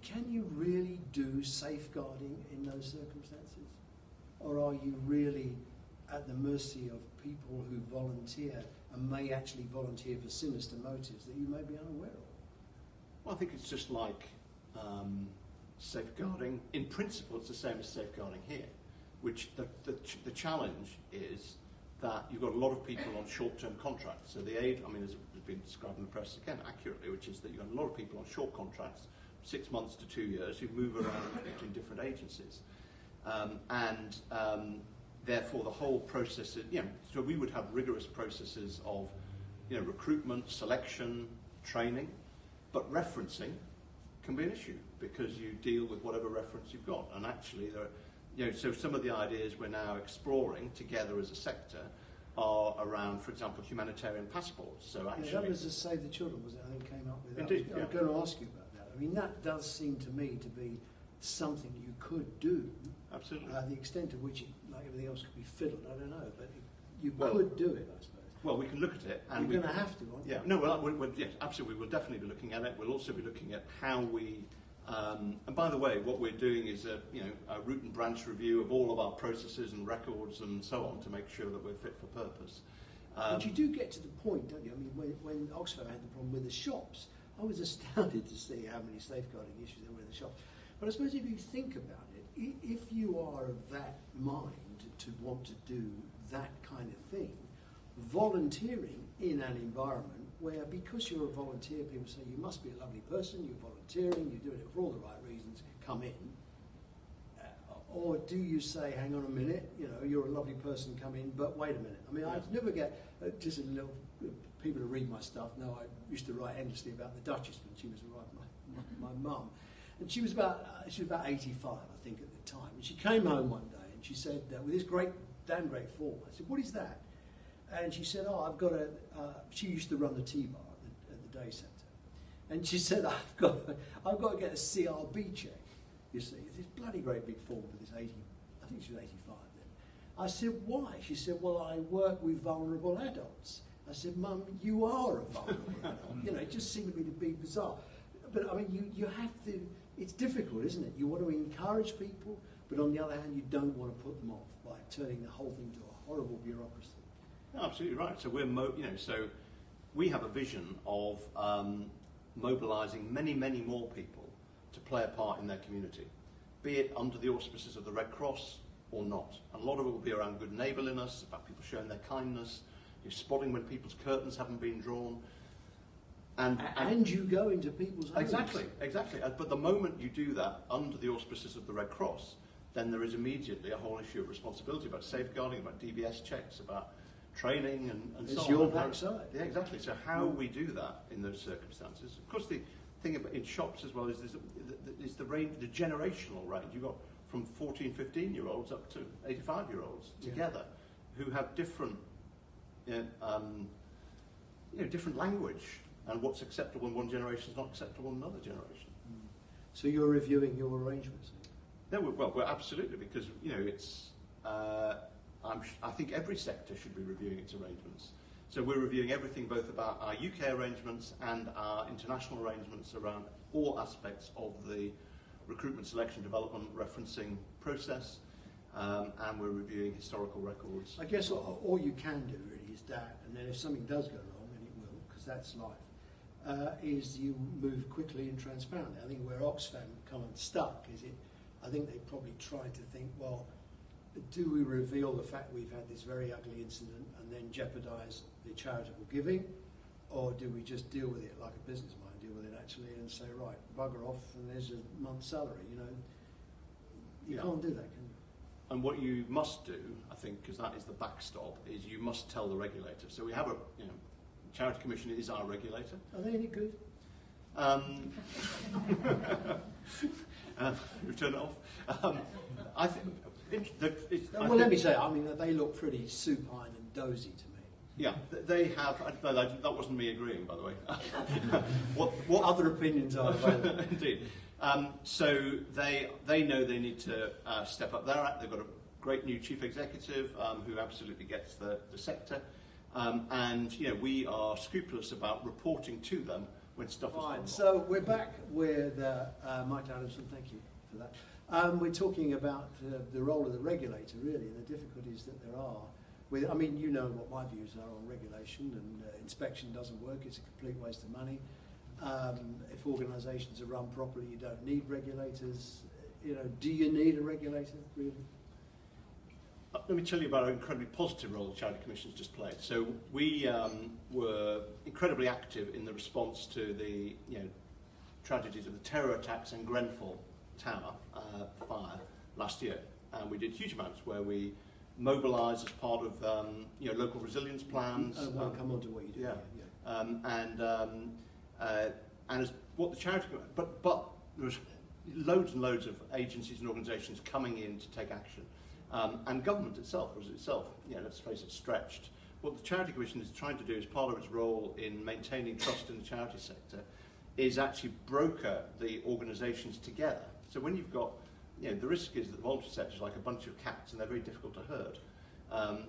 A: Can you really do safeguarding in those circumstances, or are you really at the mercy of people who volunteer and may actually volunteer for sinister motives that you may be unaware of?
B: Well, I think it's just like safeguarding, in principle, it's the same as safeguarding here, which the challenge is that you've got a lot of people on short-term contracts. So the aid, I mean, as has been described in the press again accurately, which is that you've got a lot of people on short contracts, 6 months to 2 years, who move around between different agencies. Therefore, the whole process, so we would have rigorous processes of, recruitment, selection, training, but referencing can be an issue because you deal with whatever reference you've got. And actually, so some of the ideas we're now exploring together as a sector are around, for example, humanitarian passports. So actually,
A: that was the Save the Children, was it? I think came up with that.
B: Indeed,
A: I was going to ask you about that. I mean, that does seem to me to be something you could do.
B: Absolutely.
A: The extent to which it, like everything else, could be fiddled, I don't know, but you could do it, I suppose.
B: Well, we can look at it. And
A: you're going to have to, aren't you?
B: Yeah, no, yes, absolutely. We'll definitely be looking at it. We'll also be looking at how we, and by the way, what we're doing is a root and branch review of all of our processes and records and so on to make sure that we're fit for purpose.
A: But you do get to the point, don't you? I mean, when Oxfam had the problem with the shops, I was astounded to see how many safeguarding issues there were in the shops. But I suppose if you think about it, if you are of that mind to want to do that kind of thing, volunteering in an environment where, because you're a volunteer, people say you must be a lovely person, you're volunteering, you're doing it for all the right reasons, come in. Or do you say, hang on a minute, you're a lovely person, come in, but wait a minute. I mean, I never get, just a little, people who read my stuff know I used to write endlessly about the Duchess when she was my mum. And she was about 85, I think, at the time. And she came home one day and she said, with this damn great form, I said, what is that? And she said, I've got she used to run the tea bar at the day centre. And she said, I've got to get a CRB check, you see. It's this bloody great big form for this 80, I think she was 85 then. I said, why? She said, well, I work with vulnerable adults. I said, Mum, you are a vulnerable adult. It just seemed to me to be bizarre. But I mean, you have to, it's difficult, isn't it? You want to encourage people, but on the other hand, you don't want to put them off by turning the whole thing to a horrible bureaucracy.
B: No, absolutely right. So so we have a vision of mobilising many, many more people to play a part in their community, be it under the auspices of the Red Cross or not. And a lot of it will be around good neighbourliness, about people showing their kindness, spotting when people's curtains haven't been drawn. And
A: you go into people's homes.
B: Exactly. But the moment you do that under the auspices of the Red Cross, then there is immediately a whole issue of responsibility about safeguarding, about DBS checks, about training and so on.
A: It's your backside.
B: Yeah, exactly. So how we do that in those circumstances. Of course, the thing about in shops as well is the range, the generational range. You've got from 14, 15-year-olds up to 85-year-olds together who have different, different language. And what's acceptable in one generation is not acceptable in another generation.
A: So you're reviewing your arrangements?
B: No, we're absolutely, because it's. I think every sector should be reviewing its arrangements. So we're reviewing everything, both about our UK arrangements and our international arrangements around all aspects of the recruitment, selection, development, referencing process, and we're reviewing historical records.
A: I guess all you can do really is that, and then if something does go wrong, and it will, because that's life, is you move quickly and transparently. I think where Oxfam kind of stuck is I think they probably tried to think, well, do we reveal the fact we've had this very ugly incident and then jeopardise the charitable giving, or do we just deal with it like a business might deal with it actually and say, right, bugger off and there's a month's salary, You can't do that, can you?
B: And what you must do, I think, because that is the backstop, is you must tell the regulator. So we have Charity Commission is our regulator.
A: Are they any good?
B: You turn it off. I think.
A: Let me say, I mean, they look pretty supine and dozy to me.
B: Yeah, they have. That wasn't me agreeing, by the way.
A: What other opinions are available?
B: Indeed. So they know they need to step up their act. They've got a great new chief executive who absolutely gets the sector, and we are scrupulous about reporting to them when stuff is gone wrong.
A: So we're back with Michael Adamson. Thank you for that. We're talking about the role of the regulator, really, and the difficulties that there are. What my views are on regulation, and inspection doesn't work. It's a complete waste of money. If organisations are run properly, you don't need regulators. You know, do you need a regulator, really?
B: Let me tell you about an incredibly positive role the Charity Commission has just played. So we were incredibly active in the response to the tragedies of the terror attacks in Grenfell Tower fire last year. And we did huge amounts where we mobilised as part of local resilience plans.
A: We'll come on to what you do.
B: And as what the charity, but there was loads and loads of agencies and organisations coming in to take action, and government itself was let's face it, stretched. What the Charity Commission is trying to do as part of its role in maintaining trust in the charity sector is actually broker the organisations together. So when you've got, the risk is that the voluntary sector is like a bunch of cats and they're very difficult to herd,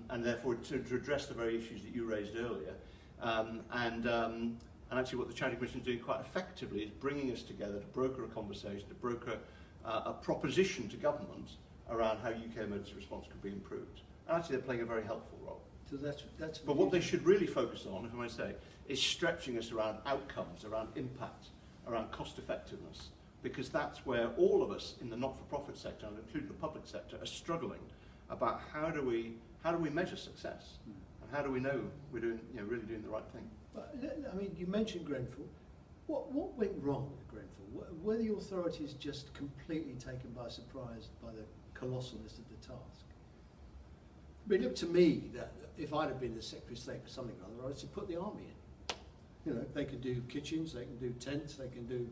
B: and therefore to address the very issues that you raised earlier. And actually what the Charity Commission is doing quite effectively is bringing us together to broker a conversation, to broker a proposition to government around how UK emergency response could be improved. And actually they're playing a very helpful role.
A: So that's.
B: But what they should really focus on, if I may say, is stretching us around outcomes, around impact, around cost effectiveness, because that's where all of us in the not-for-profit sector, and including the public sector, are struggling about how do we measure success, and how do we know we're doing, really doing the right thing.
A: I mean, you mentioned Grenfell. What went wrong with Grenfell? Were the authorities just completely taken by surprise by the colossalness of the task? I mean, it looked to me that if I'd have been the Secretary of State for something or other, I'd have put the army in. They can do kitchens, they can do tents, they can do,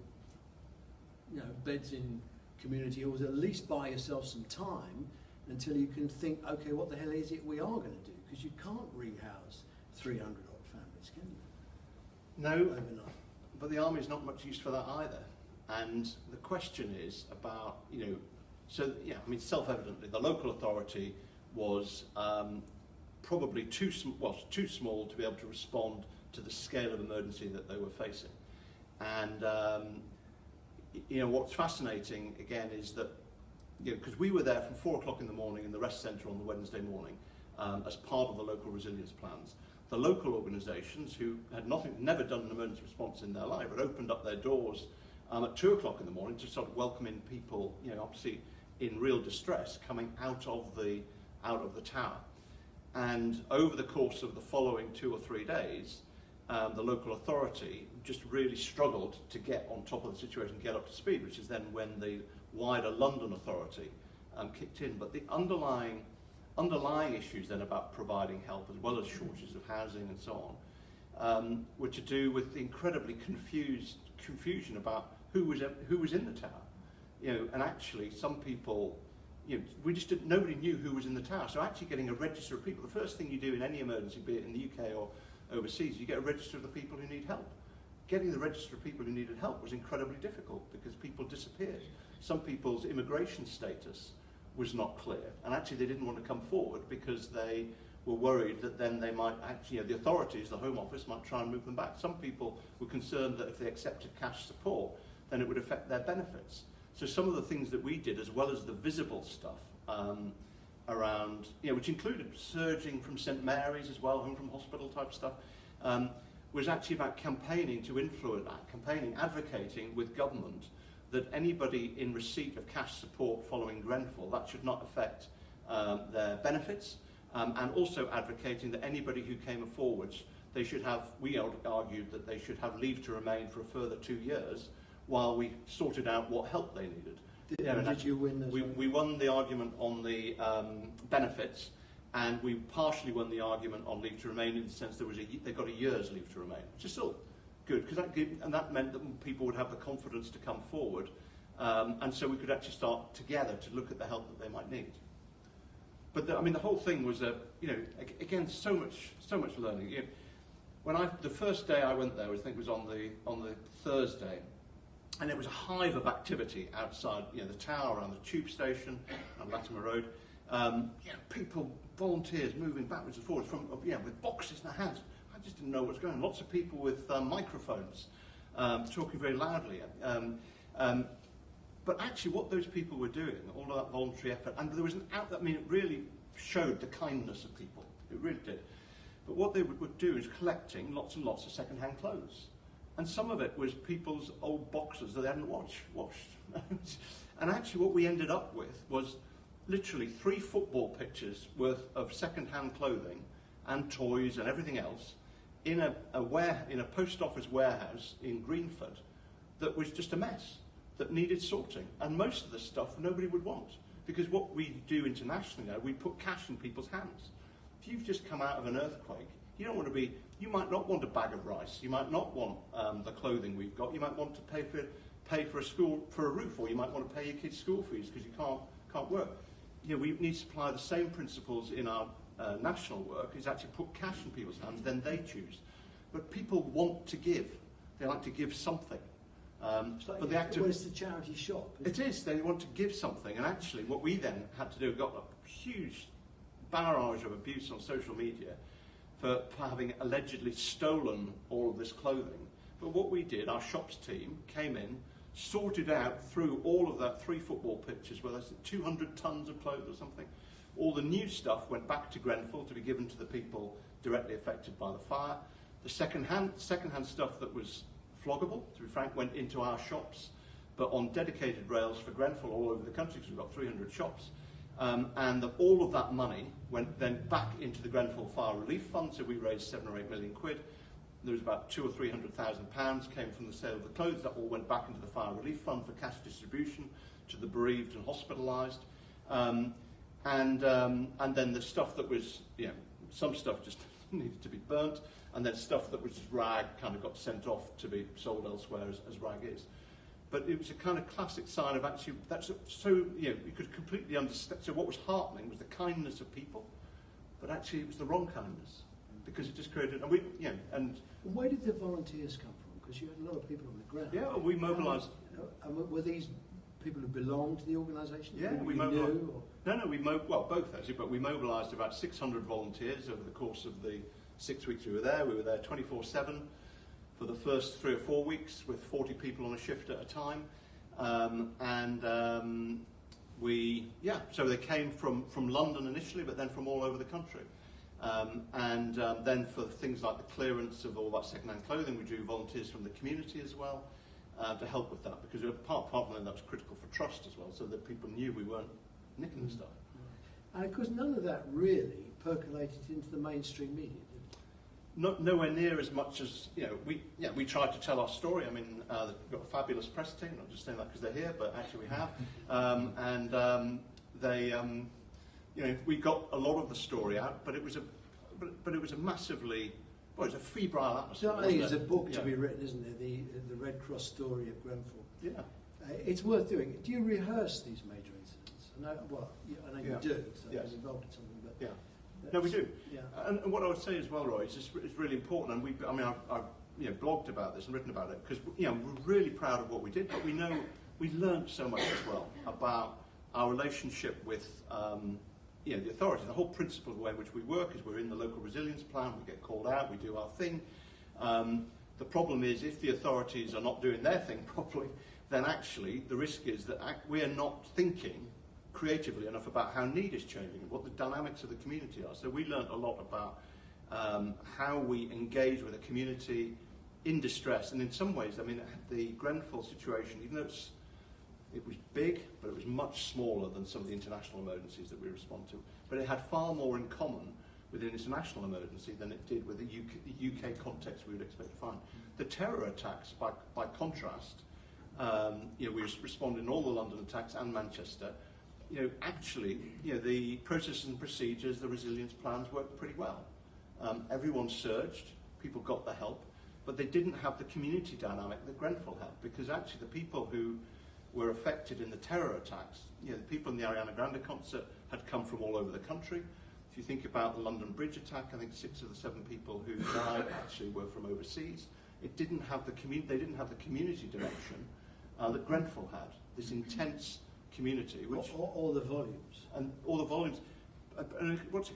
A: beds in community halls. At least buy yourself some time until you can think, okay, what the hell is it we are going to do? Because you can't rehouse 300 odd families, can you?
B: No,
A: overnight.
B: But the army is not much use for that either. And the question is about, self-evidently, the local authority was probably too small to be able to respond to the scale of emergency that they were facing. And what's fascinating again is that, because we were there from 4 o'clock in the morning in the rest centre on the Wednesday morning as part of the local resilience plans. The local organisations who had never done an emergency response in their life, had opened up their doors at 2 o'clock in the morning to sort of welcoming people, obviously in real distress, coming out of the tower. And over the course of the following 2 or 3 days, the local authority just really struggled to get on top of the situation, get up to speed, which is then when the wider London authority kicked in. But the underlying issues then about providing help, as well as shortages of housing and so on, were to do with the incredibly confusion about who was in the tower. And actually some people, nobody knew who was in the tower. So actually getting a register of people, the first thing you do in any emergency, be it in the UK or overseas, you get a register of the people who need help. Getting the register of people who needed help was incredibly difficult because people disappeared. Some people's immigration status was not clear, and actually they didn't want to come forward because they were worried that then they might actually, the authorities, the Home Office, might try and move them back. Some people were concerned that if they accepted cash support, then it would affect their benefits. So some of the things that we did, as well as the visible stuff around, which included surging from St Mary's as well, home from hospital type stuff, was actually about campaigning to influence that, advocating with government that anybody in receipt of cash support following Grenfell, that should not affect their benefits, and also advocating that anybody who came forward, they should have, we argued that they should have leave to remain for a further 2 years while we sorted out what help they needed.
A: Did you win those?
B: We won the argument on the benefits, and we partially won the argument on leave to remain in the sense they got a year's leave to remain, which is still good, because that meant that people would have the confidence to come forward, and so we could actually start together to look at the help that they might need. But the whole thing was again so much learning. The first day I went there, I think was on the Thursday, and it was a hive of activity outside, the tower, around the tube station, on Latimer Road. People, volunteers moving backwards and forwards with boxes in their hands. I just didn't know what was going on. Lots of people with microphones talking very loudly. But actually what those people were doing, all of that voluntary effort, and there was it really showed the kindness of people. It really did. But what they would do is collecting lots and lots of second-hand clothes. And some of it was people's old boxers that they hadn't washed. And actually what we ended up with was literally 3 football pitches worth of second-hand clothing and toys and everything else in a post office warehouse in Greenford that was just a mess, that needed sorting. And most of the stuff nobody would want, because what we do internationally now, we put cash in people's hands. If you've just come out of an earthquake, you might not want a bag of rice, you might not want the clothing we've got, you might want to pay for a roof, or you might want to pay your kids' school fees because you can't work. We need to apply the same principles in our national work, is actually put cash in people's hands, then they choose. But people want to give. They like to give something. But
A: it's the charity shop.
B: It is. They want to give something. And actually what we then had to do, got a huge barrage of abuse on social media for having allegedly stolen all of this clothing. But what we did, our shops team came in, sorted out through all of that 3 football pitches, where there's 200 tons of clothes or something. All the new stuff went back to Grenfell to be given to the people directly affected by the fire. The second-hand stuff that was floggable, to be frank, went into our shops, but on dedicated rails for Grenfell all over the country, because we've got 300 shops. All of that money went then back into the Grenfell Fire Relief Fund, so we raised 7 or 8 million quid. There was about £200,000 or £300,000 came from the sale of the clothes. That all went back into the Fire Relief Fund for cash distribution to the bereaved and hospitalised. And then the stuff that was, some stuff just needed to be burnt, and then stuff that was just rag kind of got sent off to be sold elsewhere as rag is. But it was a kind of classic sign of actually, you could completely understand. So what was heartening was the kindness of people, but actually it was the wrong kindness, because it just created, and
A: where did the volunteers come from? Because you had a lot of people on the ground.
B: Yeah, we mobilised.
A: Were these people who belonged to the organisation?
B: Yeah, we mobilised. Both actually, but we mobilised about 600 volunteers over the course of the 6 weeks we were there. We were there 24/7 for the first 3 or 4 weeks with 40 people on a shift at a time. So they came from London initially, but then from all over the country. Then for things like the clearance of all that second-hand clothing, we drew volunteers from the community as well to help with that, because part of that was critical for trust as well, so that people knew we weren't nicking the stuff.
A: And of course, none of that really percolated into the mainstream media, did it?
B: Nowhere near as much as we tried to tell our story. I mean, we've got a fabulous press team. Not just saying that because they're here, but actually we have. We got a lot of the story out, but it was a massively, it was a febrile atmosphere.
A: So I think it's a book to be written, isn't there? The Red Cross story of Grenfell.
B: Yeah,
A: it's worth doing. Do you rehearse these major incidents? I know you do. So I was involved in something, but
B: yeah. No, we do.
A: Yeah.
B: And what I would say as well, Roy, is it's really important. And I've blogged about this and written about it because we're really proud of what we did, but we know we learned so much as well about our relationship with the authorities. The whole principle of the way in which we work is we're in the local resilience plan. We get called out. We do our thing. The problem is if the authorities are not doing their thing properly, then actually the risk is that we are not thinking creatively enough about how need is changing and what the dynamics of the community are. So we learned a lot about how we engage with a community in distress. And in some ways, I mean, the Grenfell situation, even though it was big, but it was much smaller than some of the international emergencies that we respond to. But it had far more in common with an international emergency than it did with the UK context we would expect to find. The terror attacks, by contrast, we responded in all the London attacks and Manchester. The processes and procedures, the resilience plans worked pretty well. Everyone surged, people got the help, but they didn't have the community dynamic that Grenfell had, because actually the people who were affected in the terror attacks, the people in the Ariana Grande concert had come from all over the country. If you think about the London Bridge attack, I think 6 of the 7 people who died actually were from overseas. They didn't have the community dimension that Grenfell had, this intense community, which
A: all the volumes
B: and all the volumes. And what's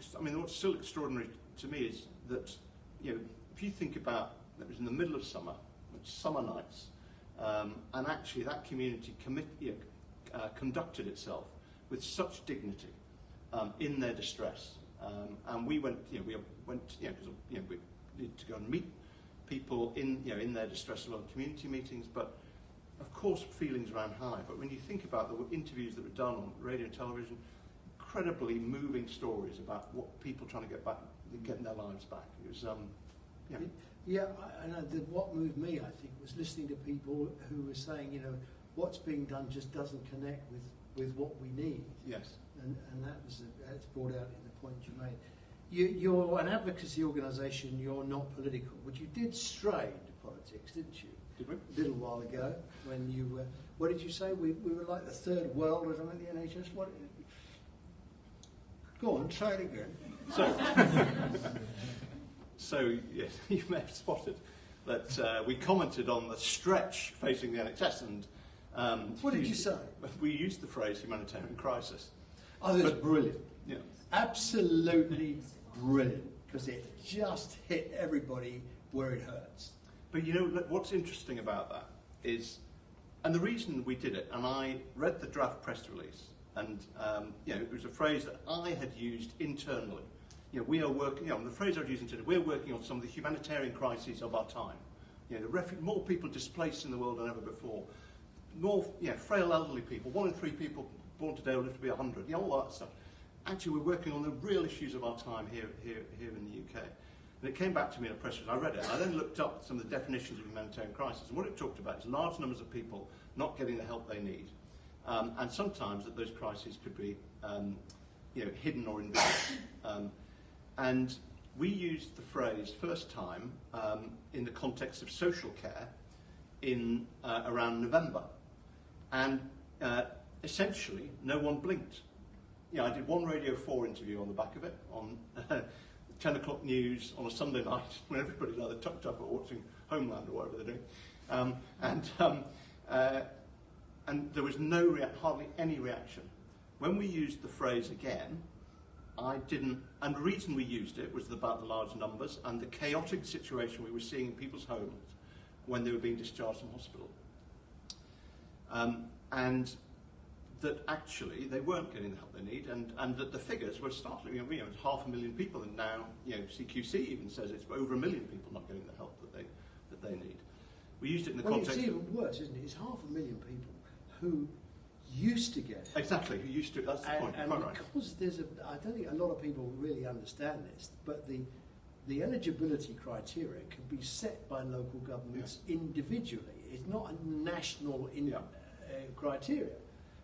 B: still extraordinary to me is that if you think about it was in the middle of summer, summer nights, and actually that community conducted itself with such dignity in their distress, and we went because we needed to go and meet people in their distress alone community meetings, but of course feelings ran high. But when you think about the interviews that were done on radio and television, incredibly moving stories about what people trying to getting their lives back. It was,
A: I know what moved me, I think, was listening to people who were saying, what's being done just doesn't connect with what we need.
B: Yes.
A: And that's brought out in the point you made. You're an advocacy organisation, you're not political, but you did stray into politics, didn't you?
B: Did we?
A: A little while ago, when you were, what did you say? We were like the third world or something, the NHS? Go on, try it again.
B: So yes, you may have spotted that we commented on the stretch facing the NHS, and
A: what did you say?
B: We used the phrase humanitarian crisis.
A: Oh, that's brilliant.
B: Yeah.
A: Absolutely brilliant, because it just hit everybody where it hurts.
B: But what's interesting about that is, and the reason we did it, and I read the draft press release, and it was a phrase that I had used internally. We are working, the phrase I was using today, we're working on some of the humanitarian crises of our time. More people displaced in the world than ever before. More, frail elderly people. 1 in 3 people born today will live to be 100. All that stuff. Actually, we're working on the real issues of our time here in the UK. And it came back to me in a press release. I read it. I then looked up some of the definitions of humanitarian crisis. And what it talked about is large numbers of people not getting the help they need. And sometimes that those crises could be, hidden or invisible. And we used the phrase first time in the context of social care in around November. And essentially, no one blinked. I did one Radio 4 interview on the back of it, on 10 o'clock news on a Sunday night, when everybody's either tucked up or watching Homeland or whatever they're doing. And there was hardly any reaction. When we used the phrase again, I didn't, and the reason we used it was about the large numbers and the chaotic situation we were seeing in people's homes when they were being discharged from hospital. And that actually they weren't getting the help they need, and that the figures were startling. It's 500,000 people, and now CQC even says it's over 1 million people not getting the help that they need. We used it in the context.
A: It's even worse, isn't it? It's 500,000 people who used to get help.
B: Exactly, who used to. That's the point.
A: And
B: quite
A: because
B: right.
A: I don't think a lot of people really understand this, but the eligibility criteria can be set by local governments individually. It's not a national criteria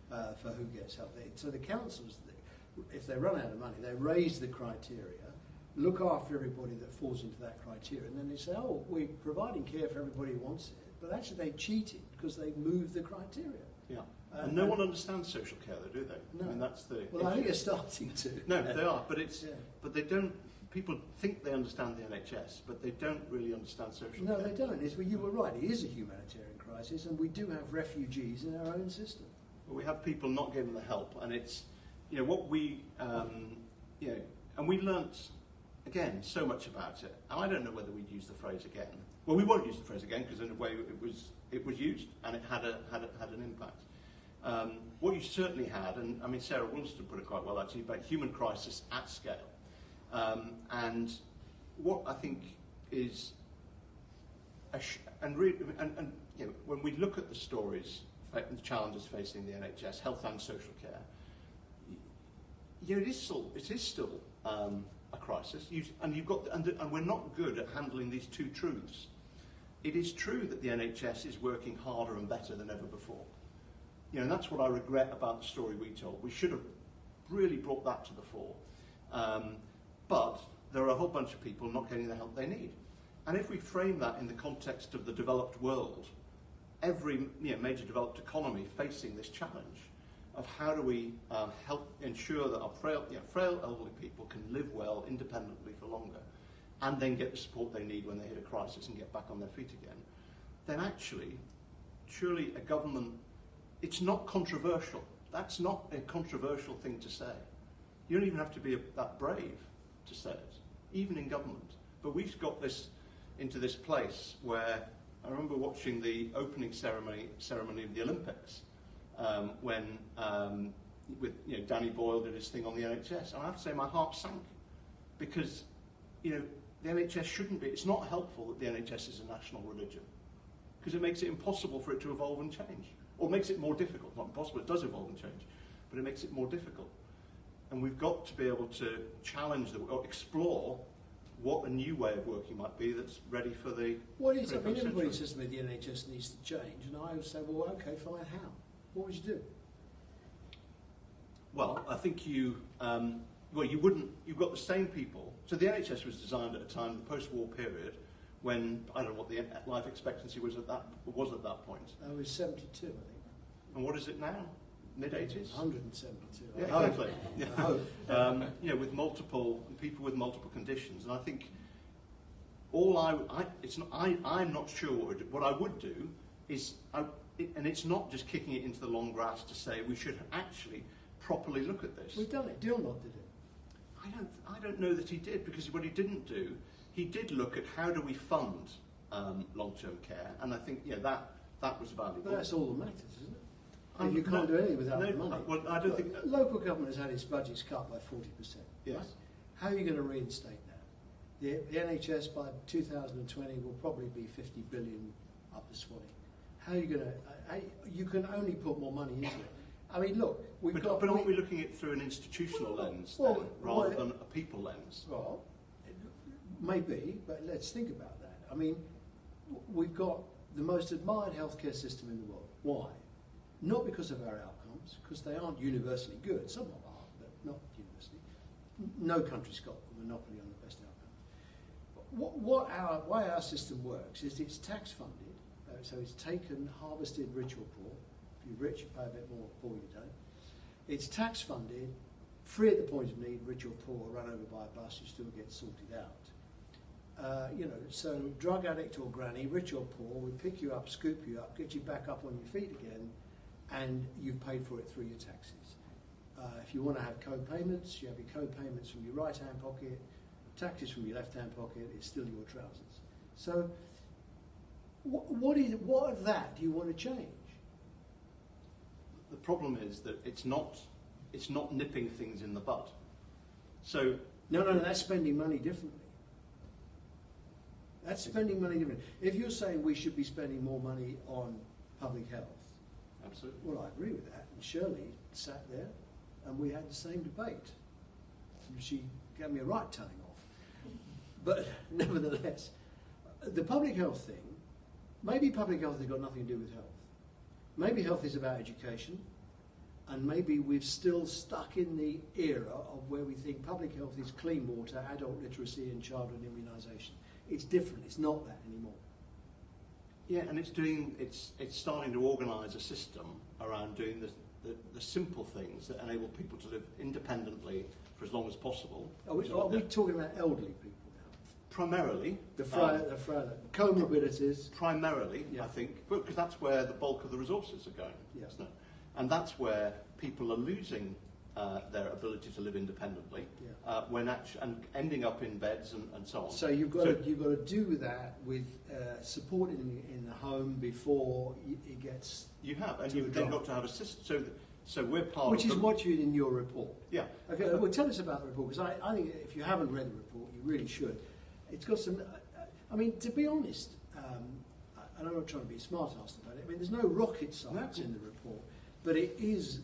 A: for who gets help. So the councils, if they run out of money, they raise the criteria, look after everybody that falls into that criteria, and then they say, oh, we're providing care for everybody who wants it. But actually they cheated because they moved the criteria.
B: Yeah. And no one understands social care, though, do they?
A: No.
B: I mean, that's the.
A: Well, I think they're starting to.
B: No, they are, but but they don't. People think they understand the NHS, but they don't really understand social care.
A: No, they don't. You were right. It is a humanitarian crisis, and we do have refugees in our own system.
B: Well, we have people not getting the help, and it's, what we, and we learnt again so much about it. And I don't know whether we'd use the phrase again. Well, we won't use the phrase again because in a way it was used and it had an impact. What you certainly had, and I mean Sarah Woolston put it quite well actually, about human crisis at scale. And what I think is, when we look at the stories and the challenges facing the NHS, health and social care, it is still a crisis. And we're not good at handling these two truths. It is true that the NHS is working harder and better than ever before. And that's what I regret about the story we told. We should have really brought that to the fore. But there are a whole bunch of people not getting the help they need. And if we frame that in the context of the developed world, every major developed economy facing this challenge of how do we help ensure that our frail elderly people can live well independently for longer and then get the support they need when they hit a crisis and get back on their feet again, then actually, surely a government, it's not controversial. That's not a controversial thing to say. You don't even have to be that brave to say it, even in government. But we've got this into this place where I remember watching the opening ceremony of the Olympics when Danny Boyle did his thing on the NHS, and I have to say my heart sank because the NHS shouldn't be. It's not helpful that the NHS is a national religion, because it makes it impossible for it to evolve and change. Or makes it more difficult. Not impossible, it does evolve and change, but it makes it more difficult. And we've got to be able to challenge or explore what a new way of working might be that's ready for the
A: What is, I mean,
B: 21st
A: everybody
B: century.
A: says to me the NHS needs to change, and I would say, well, okay, fine, how? What would you do?
B: Well, I think you wouldn't, you've got the same people. So the NHS was designed at a time, the post-war period, when, I don't know what the life expectancy was at that point.
A: I was 72, I think.
B: And what is it now? Mid-80s?
A: 172.
B: Yeah,
A: I hope.
B: exactly. Yeah.
A: I hope.
B: You know, with people with multiple conditions. And I think I'm not sure what I would do is, and it's not just kicking it into the long grass to say we should actually properly look at this.
A: We've done it. Dilnot did it.
B: I don't know that he did, because what he didn't do, he did look at how do we fund long-term care, and I think that was valuable.
A: But that's all that matters, isn't it? If you can't do anything without the money.
B: Well, I don't think
A: local government has had its budgets cut by 40%.
B: Yes.
A: Right? How are you going to reinstate that? The NHS by 2020 will probably be 50 billion up the swatty. How are you going to? You can only put more money into it. I mean, look,
B: But aren't we looking at it through an institutional lens then, rather than a people lens?
A: Well, maybe, but let's think about that. I mean, we've got the most admired healthcare system in the world. Why? Not because of our outcomes, because they aren't universally good. Some of them are, but not universally. No country's got a monopoly on the best outcomes. Why our system works is it's tax funded, so it's taken, harvested rich or poor. If you're rich, you pay a bit more, poor you don't. It's tax funded, free at the point of need, rich or poor, run over by a bus, you still get sorted out. So drug addict or granny, rich or poor, we pick you up, scoop you up, get you back up on your feet again, and you've paid for it through your taxes. If you want to have co-payments, you have your co-payments from your right-hand pocket, taxes from your left-hand pocket, it's still your trousers. So what of that do you want to change?
B: The problem is that it's not nipping things in the bud. So
A: No, that's spending money differently. That's spending money differently. If you're saying we should be spending more money on public health,
B: absolutely.
A: well, I agree with that. And Shirley sat there and we had the same debate. She gave me a right telling off. But nevertheless, the public health thing, maybe public health has got nothing to do with health. Maybe health is about education, and maybe we've still stuck in the era of where we think public health is clean water, adult literacy and childhood immunisation. It's different, it's not that anymore.
B: Yeah, and it's starting to organise a system around doing the simple things that enable people to live independently for as long as possible.
A: Are we talking about elderly people now?
B: Primarily.
A: The frail, comorbidities.
B: Primarily,
A: Yeah.
B: I think, because that's where the bulk of the resources are going,
A: Yeah.
B: isn't it? And that's where people are losing their ability to live independently,
A: Yeah.
B: and ending up in beds and so on.
A: So you've got to do that with support in the home before it gets.
B: You have, and
A: to
B: you've
A: the
B: then
A: drop.
B: got to have a system. So we're part
A: Which
B: of
A: is what you in your report.
B: Yeah.
A: Okay, well, tell us about the report, because I think if you haven't read the report, you really should. It's got some. I mean, to be honest, and I'm not trying to be a smart-ass about it. I mean, there's no rocket science in the report, but it is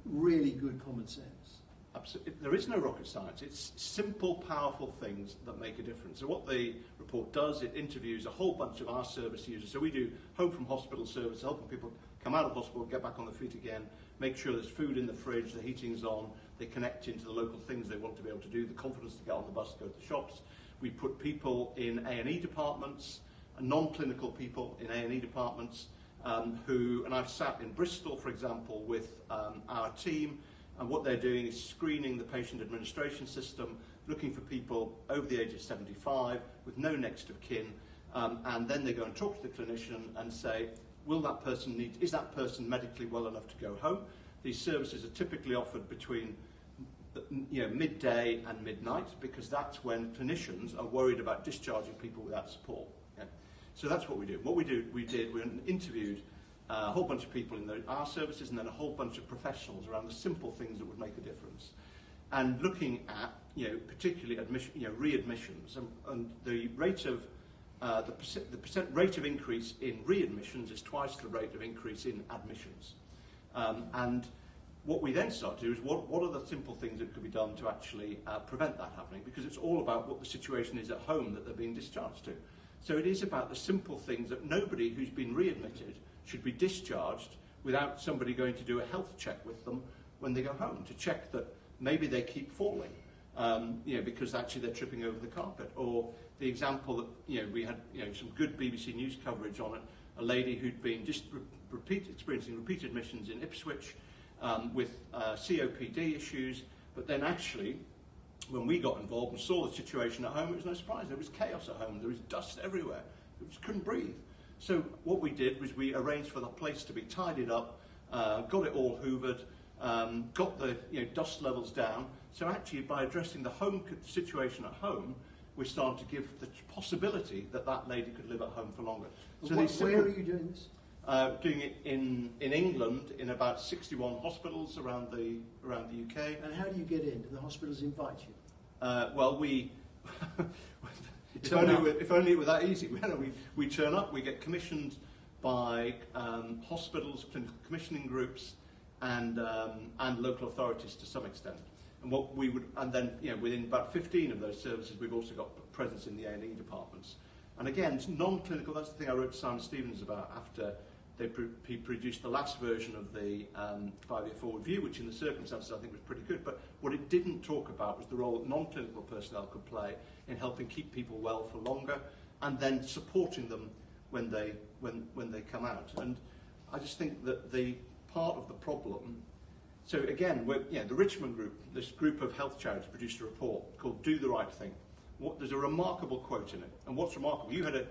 A: really good common sense.
B: Absolutely. There is no rocket science. It's simple, powerful things that make a difference. So what the report does, it interviews a whole bunch of our service users. So we do home from hospital service, helping people come out of hospital, get back on their feet again, make sure there's food in the fridge, the heating's on, they connect into the local things they want to be able to do, the confidence to get on the bus, go to the shops. We put people in A&E departments, non-clinical people in A&E departments, and I've sat in Bristol, for example, with our team, and what they're doing is screening the patient administration system, looking for people over the age of 75 with no next of kin, and then they go and talk to the clinician and say, is that person medically well enough to go home? These services are typically offered between midday and midnight, because that's when clinicians are worried about discharging people without support. Yeah? So that's what we do. We interviewed a whole bunch of people in our services, and then a whole bunch of professionals around the simple things that would make a difference. and looking at, particularly readmissions, and the rate of the percent rate of increase in readmissions is twice the rate of increase in admissions. And what we then start to do is what are the simple things that could be done to actually prevent that happening, because it's all about what the situation is at home that they're being discharged to. So it is about the simple things that nobody who's been readmitted should be discharged without somebody going to do a health check with them when they go home, to check that maybe they keep falling, because actually they're tripping over the carpet. Or the example that we had some good BBC News coverage on a lady who'd been just experiencing repeat admissions in Ipswich with COPD issues, but then actually when we got involved and saw the situation at home, it was no surprise. There was chaos at home. There was dust everywhere. We just couldn't breathe. So what we did was we arranged for the place to be tidied up, got it all hoovered, got the dust levels down. So actually, by addressing the home situation at home, we're starting to give the possibility that that lady could live at home for longer. So
A: where are you doing this?
B: Doing it in England, in about 61 hospitals around the UK.
A: And how do you get in? Do the hospitals invite you?
B: Well, if only it were that easy. We turn up. We get commissioned by hospitals, clinical commissioning groups, and local authorities to some extent. And then within about 15 of those services, we've also got presence in the A&E departments. And again, it's non-clinical. That's the thing I wrote to Simon Stevens about after he produced the last version of the 5-year forward view, which in the circumstances I think was pretty good. But what it didn't talk about was the role that non-clinical personnel could play in helping keep people well for longer, and then supporting them when they come out. And I just think that the part of the problem. So again, the Richmond group, this group of health charities, produced a report called "Do the Right Thing." There's a remarkable quote in it, and what's remarkable, you had a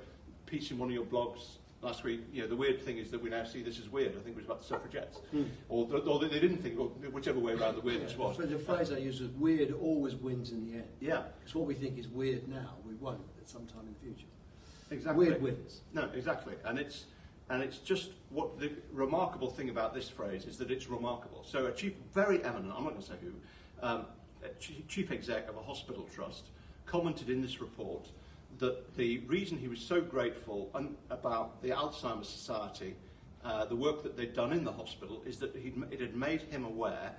B: piece in one of your blogs last week. The weird thing is that we now see this as weird. I think it was about the suffragettes, or they didn't think, or whichever way around the weirdness was.
A: So the phrase I use was "weird always wins in the end."
B: Yeah,
A: because what we think is weird now, we won't at some time in the future.
B: Exactly.
A: Weird wins.
B: No, exactly, and it's just what the remarkable thing about this phrase is that it's remarkable. So a very eminent, I'm not going to say who, chief exec of a hospital trust commented in this report that the reason he was so grateful about the Alzheimer's Society, the work that they'd done in the hospital, is that it had made him aware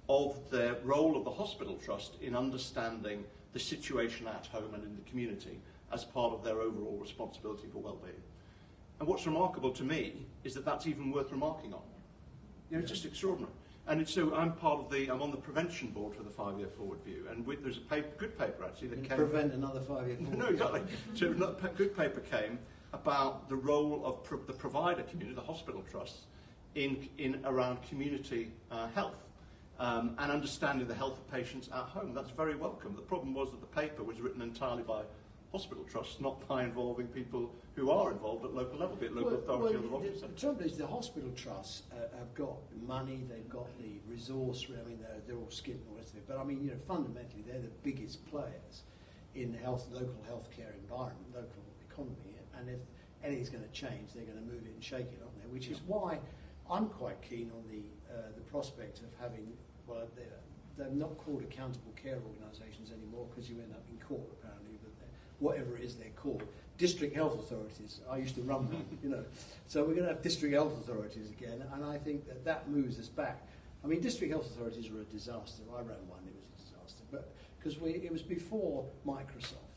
B: of the role of the hospital trust in understanding the situation at home and in the community as part of their overall responsibility for well-being. And what's remarkable to me is that that's even worth remarking on. It's just extraordinary. And so I'm on the prevention board for the 5-year forward view, and there's a good paper actually that came.
A: Prevent another 5-year forward.
B: No, exactly. So a good paper came about the role of the provider community, the hospital trusts, in around community health and understanding the health of patients at home. That's very welcome. The problem was that the paper was written entirely by hospital trusts, not by involving people who are involved at local level, be it local authority or the hospital.
A: The trouble is the hospital trusts have got money, they've got the resource. I mean, they're all skint and all the rest of it. But I mean, fundamentally, they're the biggest players in the local healthcare environment, local economy. And if anything's going to change, they're going to move it and shake it, aren't they? Which is why I'm quite keen on the prospect of having. Well, they're not called accountable care organisations anymore because you end up in court apparently. But whatever it is they're called. District health authorities. I used to run one, So we're going to have district health authorities again, and I think that moves us back. I mean, district health authorities are a disaster. I ran one; it was a disaster, but because it was before Microsoft,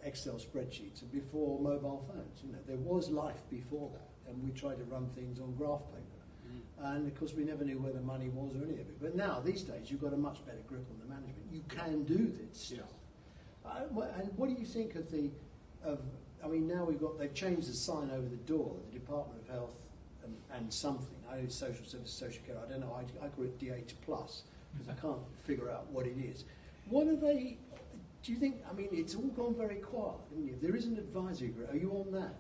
A: Excel spreadsheets, and before mobile phones. There was life before that, and we tried to run things on graph paper, and of course we never knew where the money was or any of it. But now, these days, you've got a much better grip on the management. You can do this stuff. And what do you think of now they've changed the sign over the door, the Department of Health and something. I know social service, social care, I don't know, I call it DH+, because I can't figure out what it is. What are they, do you think, it's all gone very quiet, isn't it? There is an advisory group, are you on that?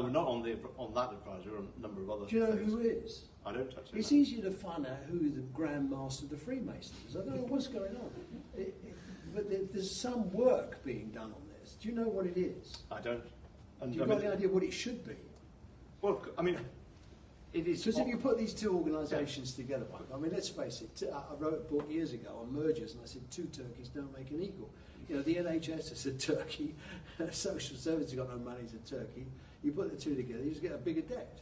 B: We're not on that advisory, we're on a number of other things.
A: Do you know who is?
B: I don't actually
A: It's
B: know.
A: easier to find out who the Grand Master of the Freemasons is. I don't know what's going on. But there's some work being done on this. Do you know what it is?
B: I don't.
A: Do you got any idea what it should be?
B: Well, It is.
A: Because if you put these two organisations together, I mean, let's face it, I wrote a book years ago on mergers, and I said two turkeys don't make an equal. You know, the NHS is a turkey, social services have got no money, it's a turkey. You put the two together, you just get a bigger debt.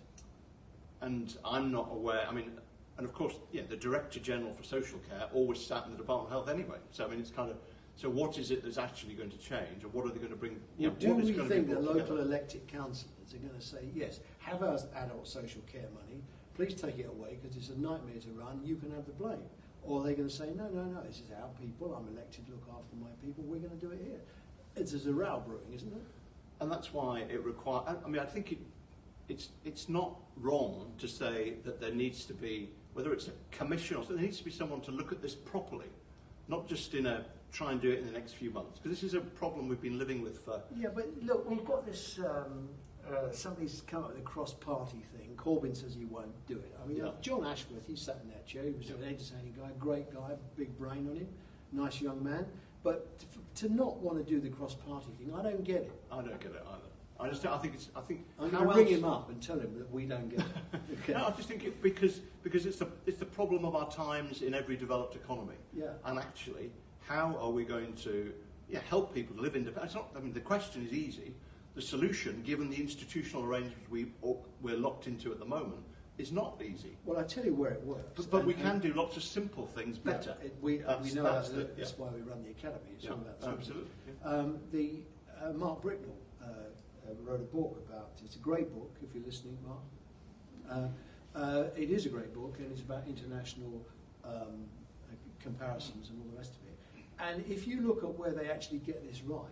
B: And I'm not aware, I mean, and of course, yeah, the Director General for Social Care always sat in the Department of Health anyway. So, I mean, it's kind of, so what is it that's actually going to change, or what are they going to bring?
A: Well, do we think that local elected councillors are going to say, yes, have our adult social care money, please take it away because it's a nightmare to run, you can have the blame? Or are they going to say, no, this is our people, I'm elected to look after my people, we're going to do it here? There's a row brewing, isn't it?
B: And that's why it requires, I mean, I think it's not wrong to say that there needs to be, whether it's a commission or something, there needs to be someone to look at this properly, not just in a try and do it in the next few months, because this is a problem we've been living with for...
A: Yeah, but look, we've got this, somebody's come up with a cross-party thing. Corbyn says he won't do it. I mean, John Ashworth, he sat in that chair, he was an entertaining guy, great guy, big brain on him, nice young man, but to not want to do the cross-party thing, I don't get it.
B: I don't get it either. I just don't, I think
A: I'm going to ring him up and tell him that we don't get it. Okay.
B: No, I just think because it's the problem of our times in every developed economy.
A: Yeah.
B: And actually, how are we going to help people to live independently? I mean, the question is easy. The solution, given the institutional arrangements we're locked into at the moment, is not easy.
A: Well, I tell you where it works.
B: But we can do lots of simple things better.
A: We know that's why we run the academy. It's all about
B: absolutely.
A: Mark Bricknell wrote a book about. It's a great book. If you're listening, Mark, it is a great book, and it's about international comparisons and all the rest of it. And if you look at where they actually get this right,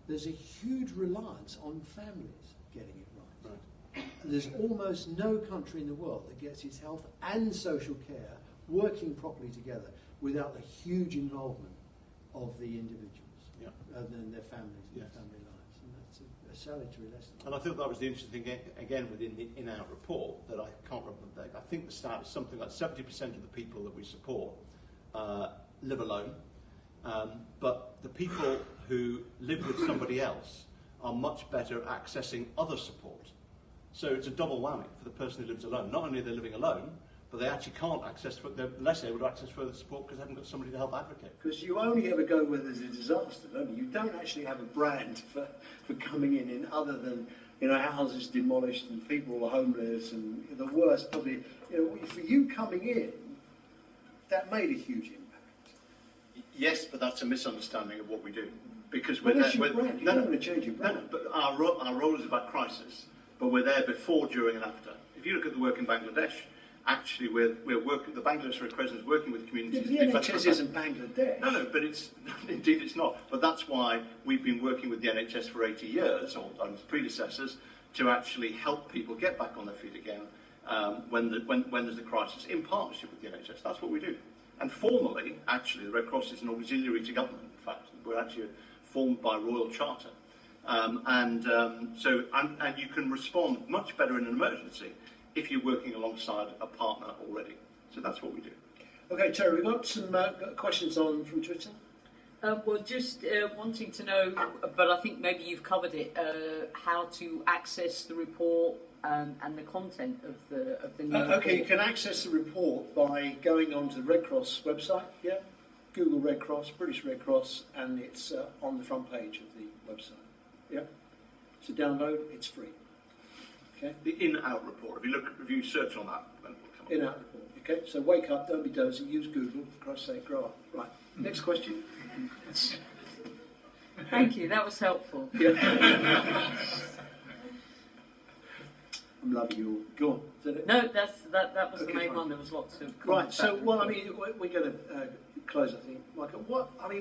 A: there's a huge reliance on families getting it right. There's almost no country in the world that gets its health and social care working properly together without the huge involvement of the individuals and their families and their family lives. And that's a salutary lesson.
B: And I thought that was the interesting thing, again, within the in-out report, that I can't remember, I think the stat is something like 70% of the people that we support live alone. But the people who live with somebody else are much better at accessing other support. So it's a double whammy for the person who lives alone. Not only are they living alone, but they actually can't access, they're less able to access further support because they haven't got somebody to help advocate.
A: Because you only ever go where there's a disaster, don't you? You don't actually have a brand for coming in other than, you know, houses demolished and people homeless and the worst probably, you know, for you coming in, that made a huge impact.
B: Yes, but that's a misunderstanding of what we do. Because
A: we're there, your brand. You don't want to change your brand.
B: No, but our role is about crisis, but we're there before, during and after. If you look at the work in Bangladesh, actually we're working, the Bangladesh Red Crescent is working with communities.
A: The NHS isn't Bangladesh.
B: No, but it's, indeed it's not. But that's why we've been working with the NHS for 80 years, or its predecessors, to actually help people get back on their feet again when there's a crisis, in partnership with the NHS. That's what we do. And formally, actually, the Red Cross is an auxiliary to government, in fact. We're actually formed by Royal Charter. And you can respond much better in an emergency if you're working alongside a partner already. So that's what we do.
A: Okay, Terry, we've got some questions from Twitter.
C: Well, just wanting to know, but I think maybe you've covered it, how to access the report and the content of the new report.
A: Okay, you can access the report by going onto the Red Cross website, Google Red Cross, British Red Cross, and it's on the front page of the website. So download, it's free. Okay.
B: The in-out report, if you search on that, then it will come up.
A: In-out report, okay. So wake up, don't be dozy, use Google, for Christ's sake, grow up. Right, next question.
C: Thank you, that was helpful.
A: I'm loving you all. Go on. Is that it?
C: No, that was the main one. There was lots of
A: right. So, well, I mean, we're going to close, I think, Michael.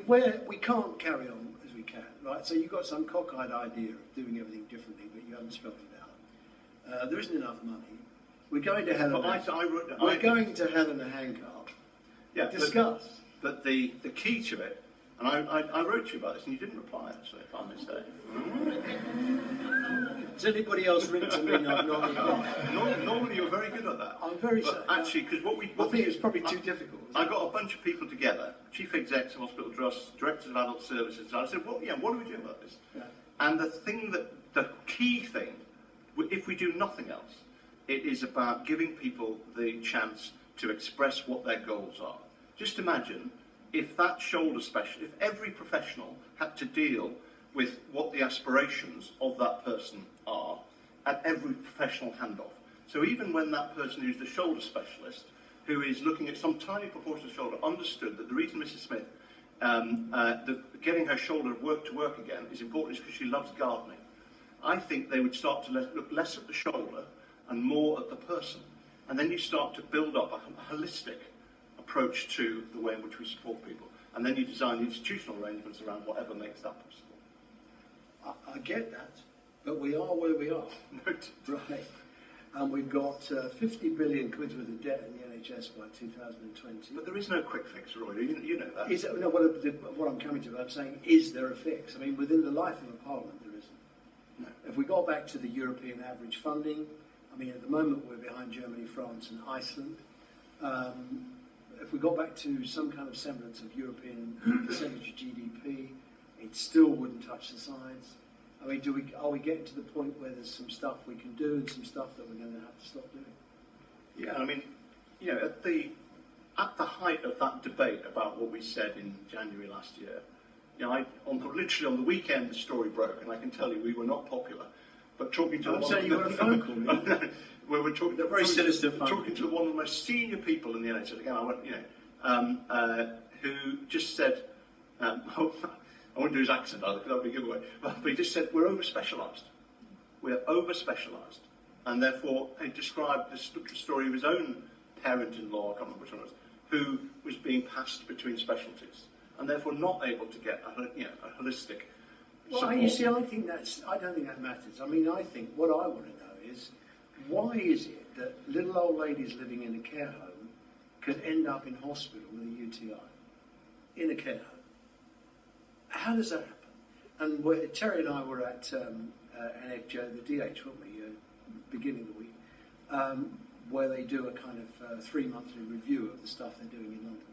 A: Where we can't carry on as we can, right? So you've got some cockeyed idea of doing everything differently, but you haven't spelled it out. There isn't enough money. We're going to hell in a handcart.
B: Yeah.
A: Discuss.
B: But the key to it, and I wrote to you about this, and you didn't reply, actually, if I may say.
A: Has anybody else written to me and I've not replied?
B: Normally you're very good at that.
A: I'm very
B: sorry. Actually, because
A: I think it's probably too difficult.
B: I got a bunch of people together, chief execs of hospital trusts, directors of adult services, and I said, well, what do we do about this? Yeah. And the key thing, if we do nothing else, it is about giving people the chance to express what their goals are. Just imagine if that shoulder specialist, if every professional had to deal with what the aspirations of that person are at every professional handoff. So even when that person who's the shoulder specialist, who is looking at some tiny proportion of the shoulder, understood that the reason Mrs. Smith getting her shoulder to work again is important is because she loves gardening. I think they would start to look less at the shoulder and more at the person. And then you start to build up a holistic approach to the way in which we support people. And then you design the institutional arrangements around whatever makes that possible.
A: I get that, but we are where we are. Right. And we've got 50 billion quid worth of debt in the NHS by 2020.
B: But there is no quick fix, Roy. You know that.
A: No, what I'm coming to, I'm saying, is there a fix? I mean, within the life of a parliament, there isn't.
B: No.
A: If we go back to the European average funding, I mean, at the moment we're behind Germany, France and Iceland. If we got back to some kind of semblance of European percentage of GDP, it still wouldn't touch the science. I mean, are we getting to the point where there's some stuff we can do and some stuff that we're going to have to stop doing?
B: Yeah, I mean, you know, at the height of that debate about what we said in January last year, you know, literally on the weekend the story broke, and I can tell you we were not popular. But talking to
A: you were a phone call, really.
B: we were talking.
A: They're very sinister phone.
B: Talking to one of the most senior people in the NHS. Again, I went, you know, who just said. I won't do his accent either, because that would be a giveaway. But he just said, we're over-specialised. We're over-specialised. And therefore, he described the story of his own parent-in-law, I can't remember which one it was, who was being passed between specialties, and therefore not able to get a holistic support.
A: Well, you see, I don't think that matters. I mean, I think what I want to know is, why is it that little old ladies living in a care home could end up in hospital with a UTI? In a care home. How does that happen? And Terry and I were at NFJ, the DH, weren't we, beginning of the week, where they do a kind of 3-monthly review of the stuff they're doing in London.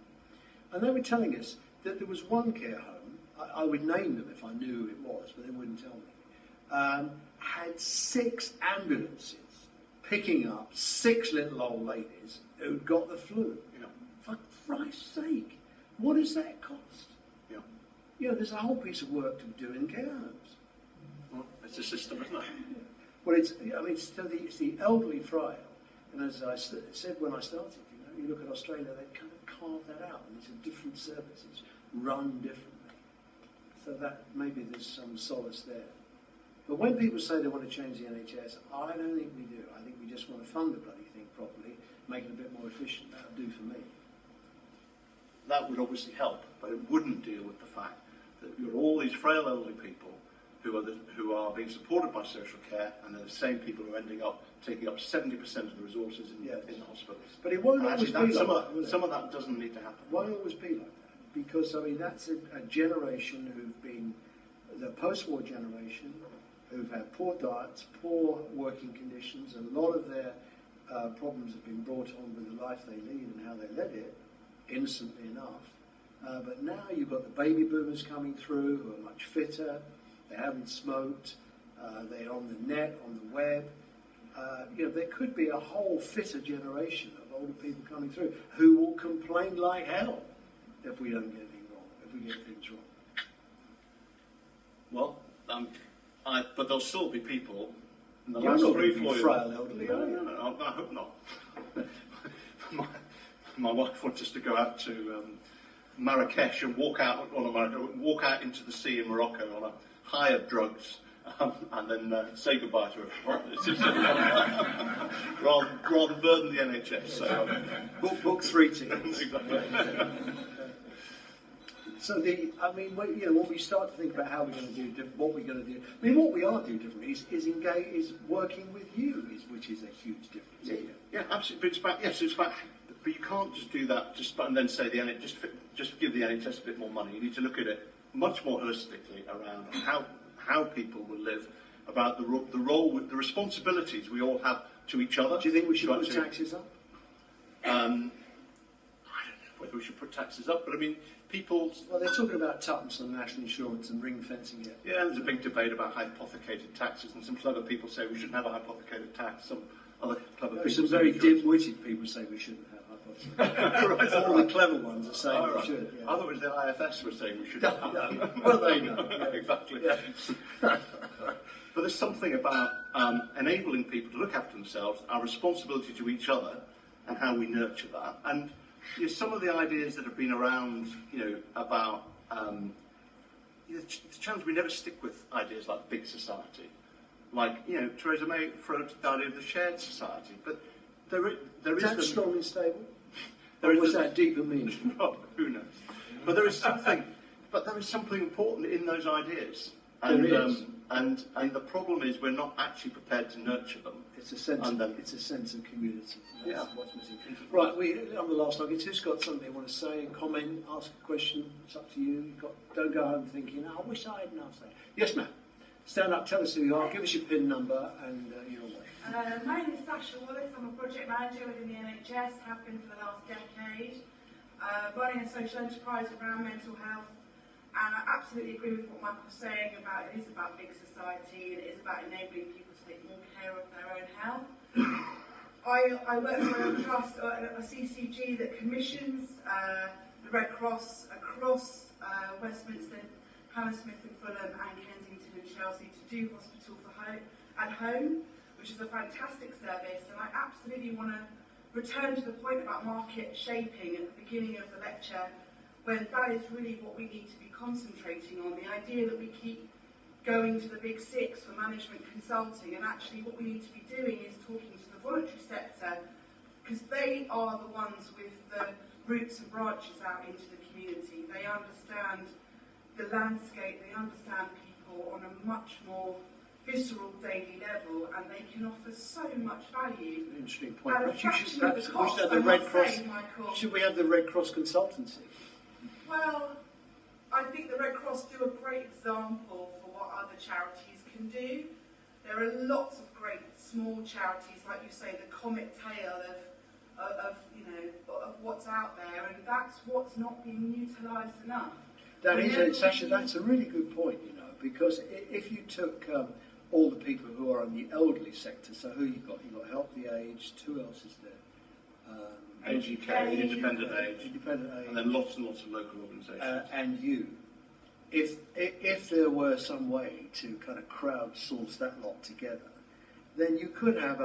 A: And they were telling us that there was one care home, I would name them if I knew who it was, but they wouldn't tell me, had 6 ambulances picking up 6 little old ladies who'd got the flu.
B: Yeah.
A: For Christ's sake, what does that cost? You know, there's a whole piece of work to do in care homes.
B: Well, it's a system, isn't it?
A: Well, it's the elderly frail, and as I said when I started, you look at Australia, they kind of carved that out, and these are different services run differently. So that maybe there's some solace there. But when people say they want to change the NHS, I don't think we do. I think we just want to fund the bloody thing properly, make it a bit more efficient. That would do for me.
B: That would obviously help, but it wouldn't deal with the fact that you're all these frail elderly people who are being supported by social care, and they're the same people who are ending up taking up 70% of the resources in the hospitals.
A: But it won't always be like that.
B: Some of that doesn't need to happen.
A: It won't always be like that, because I mean that's a generation who've been the post-war generation who've had poor diets, poor working conditions, and a lot of their problems have been brought on with the life they lead and how they led it, innocently enough. But now you've got the baby boomers coming through who are much fitter, they haven't smoked, they're on the net, on the web. There could be a whole fitter generation of older people coming through who will complain like hell if we don't get anything wrong, if we get things wrong.
B: Well, but there'll still be people in the
A: You're
B: last
A: not
B: 3
A: going to
B: 4
A: be
B: years.
A: frail elderly, are you?
B: No, I hope not. My wife wants us to go out to Marrakesh and walk out into the sea in Morocco on a high of drugs, and then say goodbye to her. rather burden the NHS. So,
A: book 3 tickets.
B: Exactly.
A: So when we start to think about how we're going to do what we're going to do, I mean, what we are doing differently is working with you, which is a huge difference.
B: Yeah, absolutely. But it's about. But you can't just do that and then say the NHS just give the NHS a bit more money. You need to look at it much more holistically around how people will live, about the role, the responsibilities we all have to each other.
A: Do you think we should put taxes up?
B: I don't know whether we should put taxes up, but I mean,
A: Well, they're talking about tuppence on national insurance and ring fencing it.
B: Yeah, there's a big debate about hypothecated taxes, and some clever people say we shouldn't have a hypothecated tax. Some other clever
A: There are
B: people.
A: some very dim-witted people say we shouldn't have hypotheses. All the clever ones are saying we should. Yeah.
B: Otherwise, the IFS were saying we should.
A: No. Well, they know. Yeah.
B: Exactly.
A: Yeah.
B: But there's something about enabling people to look after themselves, our responsibility to each other, and how we nurture that. And some of the ideas that have been around, about the challenge, we never stick with ideas like big society. Like, Theresa May floated the idea of the shared society. But there is
A: that strong and stable?
B: There
A: was that deeper meaning?
B: Well, who knows? But there is something important in those ideas. And,
A: there is.
B: And the problem is we're not actually prepared to nurture them.
A: It's a sense of community. That's what's missing. Right, I'm the last target. Who's got something they want to say, comment, ask a question? It's up to you. Don't go home thinking, I wish I had enough. Yes, ma'am. Stand up, tell us who you are, give us your PIN number, and you're away.
D: My name is Sasha Wallace. I'm a project manager within the NHS, have been for the last decade, running a social enterprise around mental health. And I absolutely agree with what Michael's saying about it is about big society, and it is about enabling people to take more care of their own health. I work for a trust, a CCG that commissions the Red Cross across Westminster, Hammersmith and Fulham and Kensington and Chelsea to do hospital at home, which is a fantastic service. And I absolutely want to return to the point about market shaping at the beginning of the lecture, when that is really what we need to be concentrating on, the idea that we keep going to the big six for management consulting, and actually what we need to be doing is talking to the voluntary sector, because they are the ones with the roots and branches out into the community. They understand the landscape, they understand people on a much more visceral daily level, and they can offer so much value.
A: Interesting point.
D: At a fraction of the cost,
A: have the Red Cross. Should we have the Red Cross consultancy?
D: Well, I think the Red Cross do a great example for what other charities can do. There are lots of great small charities, like you say, the comet tail of what's out there, and that's what's not being utilised enough.
A: Sasha, that's a really good point, because if you took all the people who are in the elderly sector, so who you've got Help the Aged, who else is there?
B: AGK, Independent Age,
A: Independent Age,
B: and then lots and lots of local organisations.
A: And you. If there were some way to kind of crowdsource that lot together, then you could have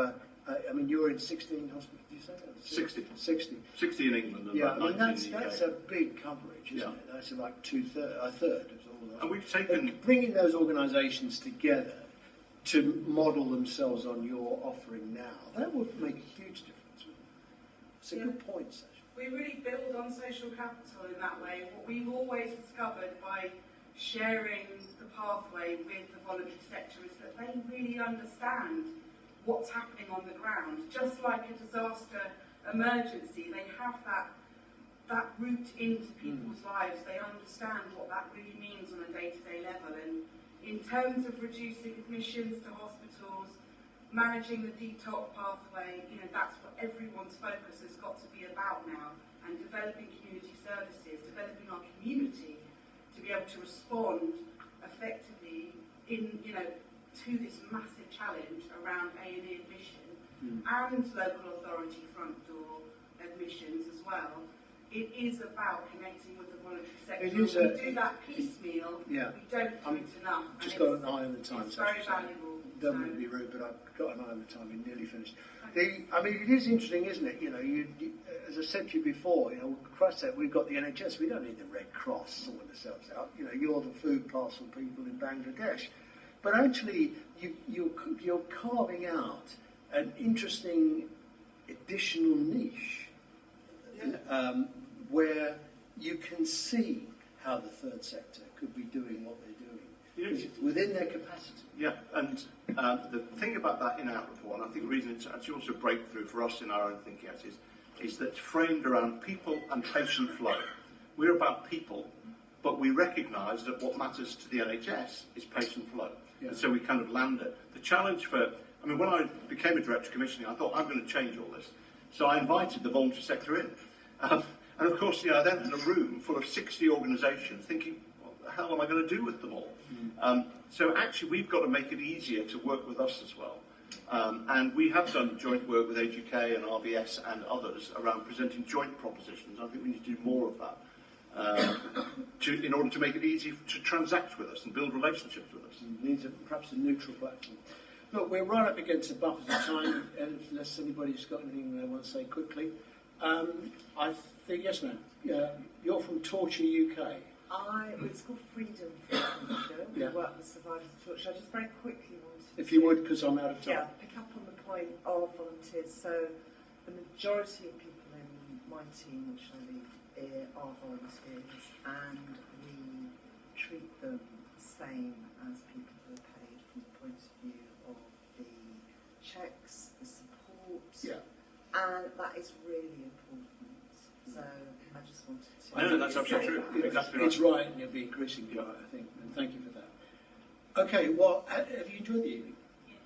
A: you're in 16 hospitals, did you say that?
B: 60. 60 in England and about 19 in the UK.
A: That's a big coverage, isn't it? That's like a third of all those.
B: And we've taken...
A: Bringing those organisations together to model themselves on your offering now, that would make a huge difference. It's a good point, Sasha.
D: We really build on social capital in that way. What we've always discovered by sharing the pathway with the voluntary sector is that they really understand what's happening on the ground. Just like a disaster emergency, they have that route into people's lives. They understand what that really means on a day-to-day level. And in terms of reducing admissions to hospitals, managing the detox pathway, that's what everyone's focus has got to be about now, and developing community services, developing our community to be able to respond effectively to this massive challenge around A&E admission and local authority front door admissions as well. It is about connecting with the voluntary sector. We do that piecemeal, we don't do it enough.
A: Just got an eye on the time.
D: It's very valuable.
A: Don't mean to be rude, but I've got an eye on the time. We're nearly finished. It is interesting, isn't it? As I said to you before, Christ sake, we've got the NHS. We don't need the Red Cross sorting themselves out. You're the food parcel people in Bangladesh. But actually, you're carving out an interesting additional niche where you can see how the third sector could be doing what they're doing within their capacity.
B: Yeah, and the thing about that in our report, and I think the reason it's actually also a breakthrough for us in our own thinking is that it's framed around people and patient flow. We're about people, but we recognise that what matters to the NHS is patient flow. Yeah. And so we kind of land it. The challenge when I became a director of commissioning, I thought, I'm going to change all this. So I invited the voluntary sector in. And of course, I then had a room full of 60 organisations thinking, what the hell am I going to do with them all? So actually, we've got to make it easier to work with us as well. And we have done joint work with AGK and RVS and others around presenting joint propositions. I think we need to do more of that in order to make it easy to transact with us and build relationships with us.
A: Needs perhaps a neutral platform. Look, we're right up against the buffers of time, unless anybody's got anything they want to say quickly. I think, yes ma'am, you're from Torture UK.
E: It's called Freedom for Torture. We work with survivors of torture. I just very quickly wanted
A: if you would, because I'm out of time.
E: Yeah, pick up on the point of volunteers. So the majority of people in my team, which I lead, are volunteers, and we treat them the same as people who are paid from the point of view of the checks, the support, and that is really important. So I just wanted to...
B: No, that's absolutely true. Exactly right.
A: It's right, and it'll be increasingly right, I think, and thank you for that. Okay, well, have you enjoyed the evening?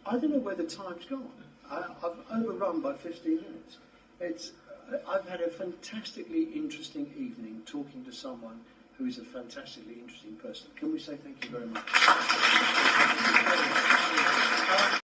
A: I don't know where the time's gone. I've overrun by 15 minutes. I've had a fantastically interesting evening talking to someone who is a fantastically interesting person. Can we say thank you very much?